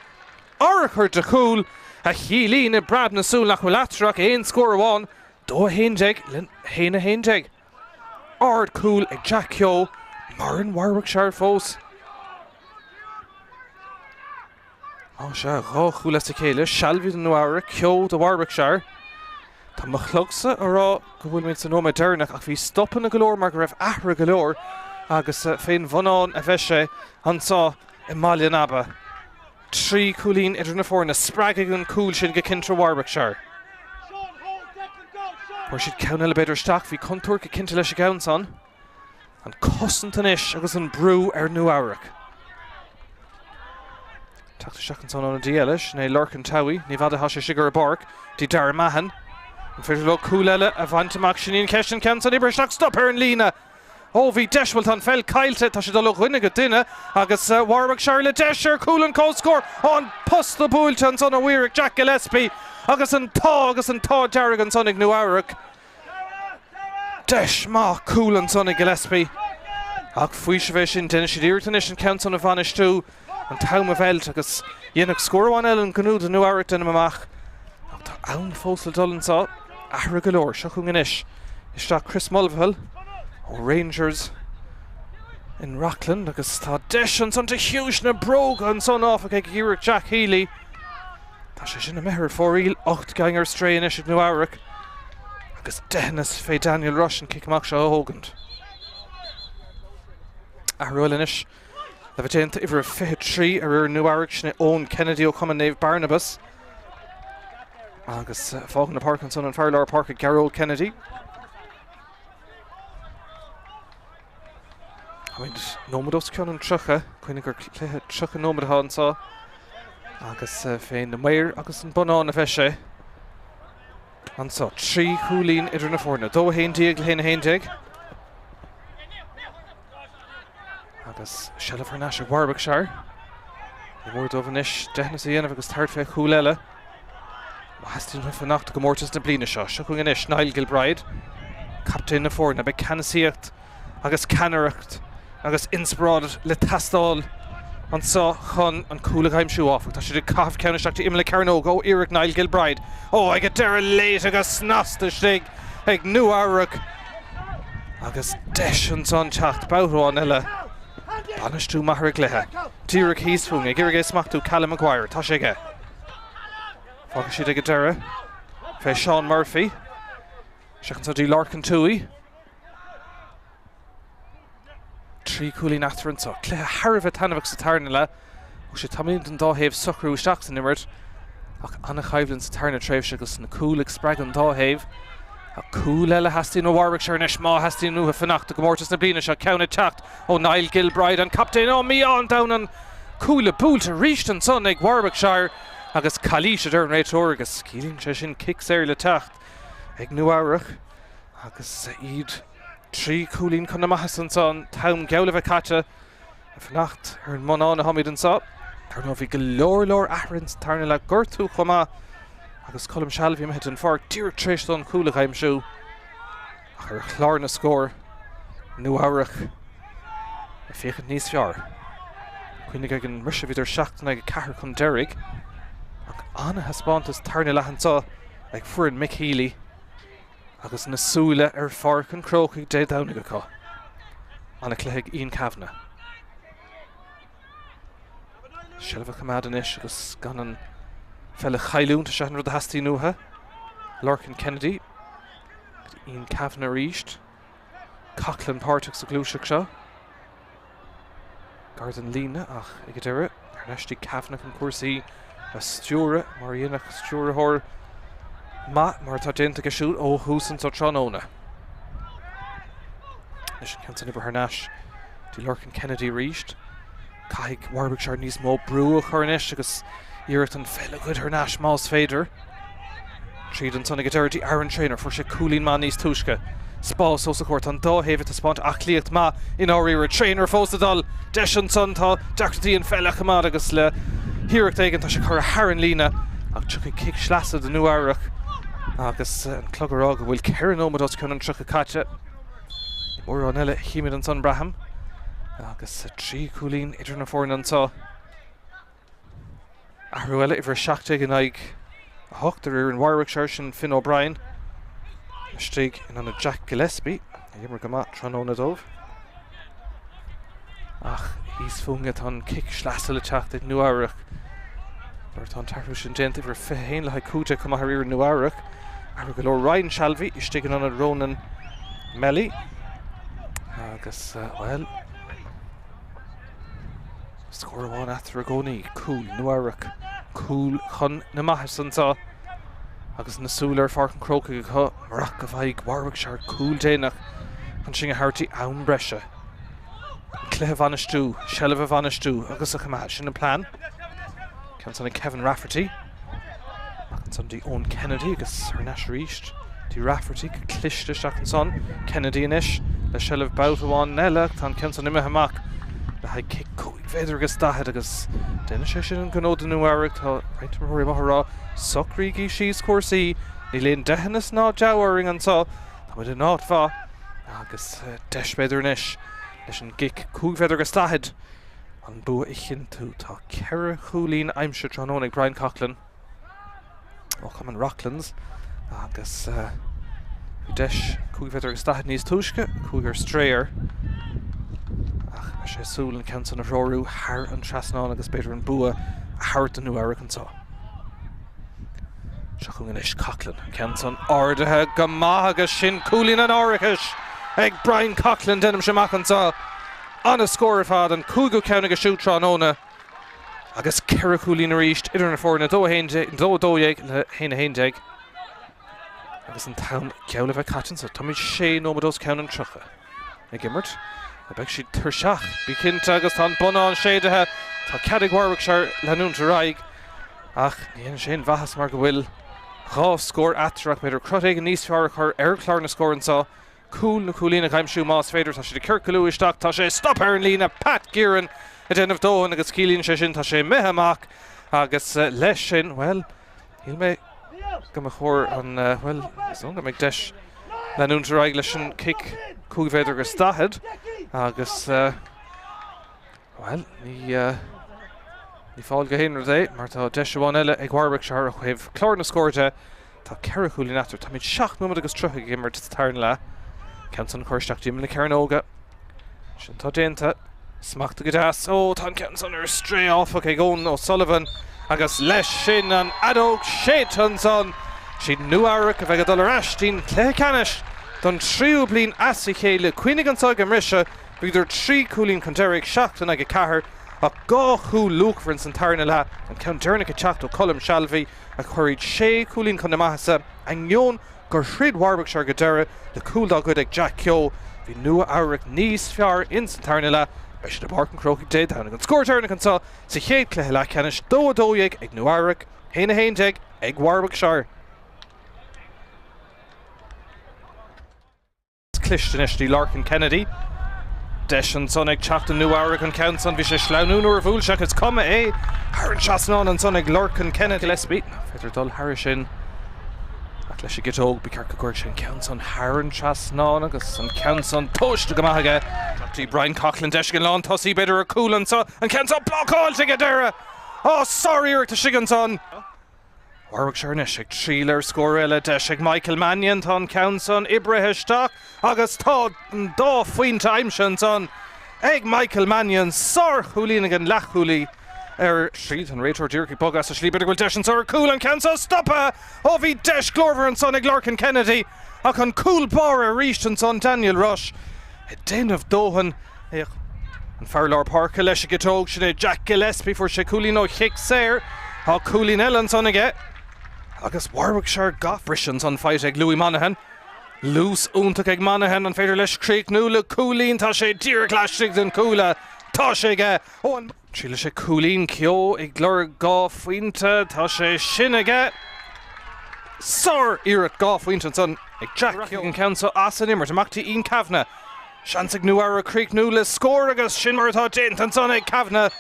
A: Orchar de chúl. A chiilí na brad na súl nach bhfuil Leathcheannais éon scór amháin. Dó héindeag héna héindeag. Ard chúl ag Jack Keogh. Mar an Warwickshire fós. Se chúl as a chéile, Shalví den Nua Eabhrac, Keogh de Warwickshire. Tá mo chlogsa ará go bhfuil míid san nóma dearnach ach bhí stoppan a golóir mar go raibh aithre golóir agus féin bhanán a bheith sé ansá i Máilín Abba. Trí cúlín idir na fórna spraigigh an cúl sin go cintra Warwickshire. Por siad ceanna le beidir staach bhí contúir go cinnte leis a gabhann san. An cosint an ish agus an brú ar Nua Eabhrac. Tachta seachan son an dielis, né Lorcan Tawi, ní bhada hasise sigar a bark, di Dara Mahan. An féidir le cúl eile a bhaintach sin ceistin cean san ibre seach stop ar an lína. Bhí deisbailt an fel caiilte tá si dul chuine go duine agus Warwickshire le deisir cúl an cóscór an posta búilte an son a Mhuireach Jack Gillespie agus an tá dearg an son ag Nua Eabhrac. Deis má cúl an son ag Gillespie. Ach faoi se bheith sin duine siad iirtanis an cean son a bhanistú. An taim a bheilt agus dhéanach scóráin eile an ghnúd an Nua Eabhrac den amach. Ach tá ann fós le dul ansá aithre golóir seachún an ish. Isteach Chris Mulvihill ó Rangers in Rockland agus tá deis an son ta hiúis na bróga an son áfa ag Mhuireach Jack Healy. Tá sé sin na mehar fóríl 8 gangar stray in ish ag Nua Eabhrac agus denas fé Daniel Rush an kickach se ógant. Ahrúil in ish. Le bheith déanta ibre 53 ar Nua Eabhrac sin ón Kennedy ó Cumann Naomh Barnabas. Agus fágan na Parkinson an Farlar Park ag Garrod Kennedy. Haid nómados ceann an trucha, chuoine gur cléthe trucha nómad ansá. Agus féin na mair agus an bunán a bheith sé. Ansá trí chúlín idir na fórna. Dó héindeag le héna héindeag. Agus Shellef ar Nash Warwickshire. I mór dómh inis deithnas a dhéanamh agus tart fé chúl eile. Hastín hu fannacht go mórtas na blina seo. Seachún in inis Niall Gilbride. Captain na fórna be canasíocht agus canaracht agus insprád le tastáil ansá chun an cúla gaimsú áfach. Tá siad cath ceanna seachtaí imime le cearn óga ó Mhuireach Niall Gilbride. Ag a deire léit agus snasta stig ag Nua Eabhrac. Agus deis an son teacht báthráin eile. Banistú maithre gluthe. Díreach híosfún ag iargé smachtú Callum Maguire. Tá sé ige. Fágadh siad ag a deire. Fé Sean Murphy. Seachan sa dí Lorcan Tawi. Trí cúlín athrann sa. Cléthe Harbh tanmhah sa tarna le. Ó sé tamíonn an dáhéamh sucrú isteach san imirt. Ach anna chaibhlann sa tarna tréimhse agus na cúlaigh spreag an dáhéamh. A cúl eile hastín ó Warwickshire inis má hastín nua fannacht go mórtas na blina seo ceanna teacht ó Niall Gilbride an captain ó Míchéal down an cúla búilte ríist an son ag Warwickshire agus Cluiche ar an réitóir agus cílín sé sin kicks le teacht ag Nua Eabhrac agus iad trí cúlín chun na maithas an son tam geamh a caite a fannacht ar an món a hamid an sa. Tar nó bhí go leor aithreann tarna le gortú chumá agus Colm Shalví me het an far tír tréist an cúla gaimsú ach ar chlár na scór Nua Eabhrac a féchad níos fear. Cuoinnig ag an risise viidir seachtainna ag cethir chun deireadh ach anna haspántas tarna leithantá ag fuair Míchéal agus na súile ar far chun Craobh dé damhna go cá. Anna cléigh Ian Kavanagh. Shelfa cumad an isis agus gan an fella chailúnta sean rud a hastíí nutha. Lorcan Kennedy. Ian Kavanagh ríist. Cochlan Páirteach sa Cluiche seo. Gardan lína ach ag a deire. Ar neistí Kavanagh an cuasaí a stúra mar dhéanach stúrathóir mar tá déanta go siúd ó húsan sa tróna. Leis an ceantar ibre Harnash dí Lorcan Kennedy ríist. Caig Warwickshire níos mó brú a chuirnis agus iirecht an fell good Harnash más féidir. Tríd an sanna go deirdí Aaron Trainer for sé cúlín má níos túisce. Spás os a cuairt an dó héimh a spáint ach líocht má in áirí trainer fósadal deis an son tá Tráchtaire fellach má agus le híireacht éigen tá sé chur a hAoine lína ach tucha kick slasa de Nua Eabhrac agus an clogurrága bhfuil ceann ómad os chun an trucha caite mór an eile híimiid an son braham agus trí cúlín idir na fórna an tá ahrú eile ihar 7 a hocht ar an Warwickshire sin Finn O'Brien stig in an a Jack Gillespie immer gama Tróna dómh ach hís funget an kick slasa le teach ag Nua Eabhrac Lord an tarú sin gent ihar féin le cúte cum ar ir Nua Eabhrac ar go leor Ryan Shalvey is stigin an a Ronan Melly agus well score one after a goni cool Nua Eabhrac cool chun na maithsan tá agus na súlar farcan Craobh go marach a bhaig Warwickshire cool dénach an sin a hartí ann breise Cluiche vanistú Shellah vanistú agus a chumá sin an plán ceann sanna Kevin Rafferty an san dí Owen Kennedy agus ar neis ríist dí Rafferty go cliste seach an son Kennedy inis le Shellah Bouthháin eile tá ceann san imime amach le haid kick cúig féidir agus dahead agus déine sé sin an gnód Nua Eabhrac tá reit marí marrá socríí síos cuasaí ní léon dehannas ná deabharing an tá tá muid an nád fá agus deis féidir inis leis an gic cúig féidir agus dahead an bua I chin tú tá ceithre chúlín aimse trónónig Brian Coughlin ó chum an Rocklands agus deis cúig féidir agus dahead níos túisce cúig ar Stréir sé súil an ceann san a róú thar an trasnáin agus beidir an bua a thart an Nua Eabhrac an tá. Seachún an is Coughlin ceann san áirithe go maith agus sin cúlín an áirichis ag Brian Coughlin denim semach an tá an a scóir fad an cúigú ceann agus siú tróna agus ceithre cúlín a ríist idir na fórna dóhéig le héine agus an tam ceola bheith caitin sa tá sé nómadós ceann an trucha ag gimmert. Beg si tar seach bí cinnte agus tá bunán séidethe tá ceadig Warwickshire leanúnta raig ach níon sin bheithas mar go bhfuil ráh scór atrach meidir crut éige níos fearr chur ar chlár na scóransá cúl na cúlína caiimsú más féidir tá si de Circalú isteach tá sé stop ar an lína Pat Gearan a déanamh dóin agus cílíonn sé sin tá sé metheach agus leis sin well híl mé go a chóir an well go mé deis leanúnta raig leis an kick cúig féidir agus dahead agus well ní fáil go héanaar é mar tá deisháin eile ag Warwickshire a chuibh chlár na scóirte tá ceithre chúlín aftar tá míid 7 nuair agus trutha gimmert tarn le ceann san chuirteach díim na ceann óga sin tá déanta smachta go deas ó tá ceann san ar stré áfach ag Owen O'Sullivan agus leis sin an adóg sétan san sin Nua Eabhrac a bheith go dul ar aistín Leathcheannais don tríú blin as I chéile cuinig an tag am riise beidir 3 cúlín chun deireadh 7 ag a chathair ach 2 chúl luachfrinn san tarna le an ceann dearnach a teacht ó Colm Shalvey a chuirid 6 cúlín chun na maithasa an gceonn gur shrid Warwickshire go deire le cúldá good ag Jack Keogh hí Nua Eabhrac níos fearr in san tarna le beis de barcan Craobh dé an scóir dearnach an tá sa chéad Cluiche Leathcheannais dódóigh ag Nua Eabhrac héine ag Warwickshire. Cluiche dí Larkin Kennedy deis an son ag teacht an Nua Eabhrac an ceann san bhí sé sleanúnú ar bhúil seach is cuma é thar an trasnáin an son ag Larkin Kennedy Gillespie féidir dul thar sin ach leis go óg bí ceart go cuair sin ceann san thar an trasnáin agus an ceann san toiste go maithaige tí Brian Coughlin deis an lán tosí beidir a cúlan sa an ceann san blockháilte go deire ó sorry tá sigan san Warwickshire nis ag trílar scóir eile deis ag Michael Mannion tá ceann san ibríthe isteach agus tá an dó faointe aimse an son ag Michael Mannion sár chúlín an lechúlaí ar tríd an réiteir dúrcaí bogas a slí beidir bhfuil deis an sár cúl an ceann san stoppa ó bhí deis glórmhar an son ag Larkin Kennedy ach an cúl bar a ríist an son Daniel Rush I déanamh dóhan an fearlár parca leis go tóg sin é Jack Gillespie for sé cúlín ó chic séir á cúlín eile an son aige agus Warwickshire gafrisins an fight ag Louis Monaghan. Lús úntaach ag Monaghan an féidir leis críoc núla cúlín tá sé díreachláiste den cúla tá sé ige ó an tríle sé cúlín Keogh ag glór gá faointe tá sé sin aige Sir Eabhrac gáfuint son ag Jack an council as an immer amachtaí Ian Kavanagh. Seansig Nua Eabhrac Creek nua le scór agus sin mar atá déint son ag Kavanagh.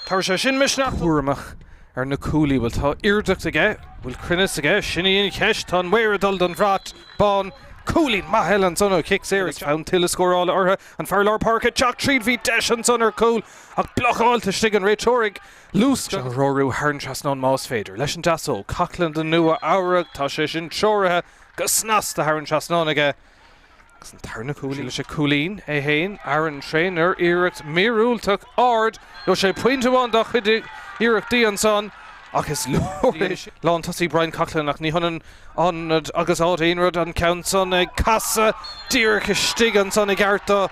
A: Tá sé sin misna chuairmach na cúlaí bhfuil tá iardacht aige, bhfuil crinnes aige, sinna on cheist tá mhair dul don bhrat bán. Cúlín Míchéal an son ó kick séras found til a scórála ortha an Farlár Park at Jack tríd bhí deis an son ar cúl ach blochaáilta stig an réiteorig lús de róú hÉireann trasnán más féidir leis an deasó Cachlan den Nua Eabhrac tá sé sin teoirithe go snas de hÉireann trasnán aige gus an tarna cúlí leis sé cúlín é hain Aaron Trainer Eabhrac míúltach ard jo sé pointúán do chuide Eabhrac dí an son agus lóris lán tosí Brian Cachlan ach ní honan anad agus hAoine an count son ag casa dírecha stig an son ag garta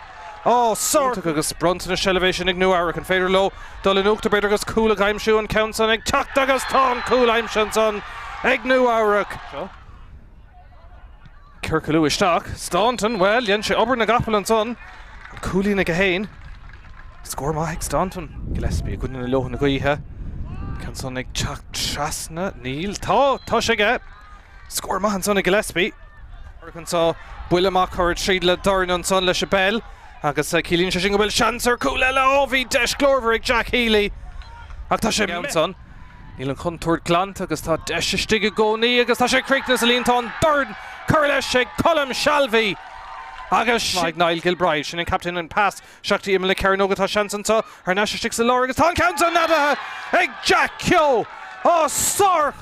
A: sort agus brontan is elevation ag Nua Eabhrac an féidir lo dul in uachta beidir agus cúla aimsú an count son ag tacht agus tá cúla aimse son ag Nua Eabhrac Circalú isteach Staunton well yen sé obair na gapal an son an cúlí na gahain scór má ag Staunton Gillespie go na lohan na gaíthe can son ag Tráchtaire Níl tá sé ige scór má an son ag Gillespie can tá buile amach chuir tríd le darn an son leis a Peile agus cílín sé sin go bhfuil seansar cúla le ábhí deis glórbhar ag Jack Healy ach tá sé meán son níl an contúir glant agus tá deis stig a gcónaí agus tá sé cricnas a líontán darn chuir leis sé colm Shalvey agus ag Niall Gilbride sin an captain an pass seachtaí imime le ceann ógatá seansanta ar neiste stig sa lá agus tá count an nadathe ag Jack Keogh sár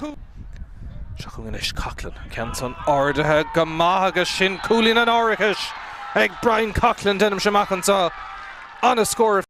A: Seachún is Cachlan count an ardathe go maith agus sin cúlín an áirichis ag Brian Cachlan denim semachantá an a scór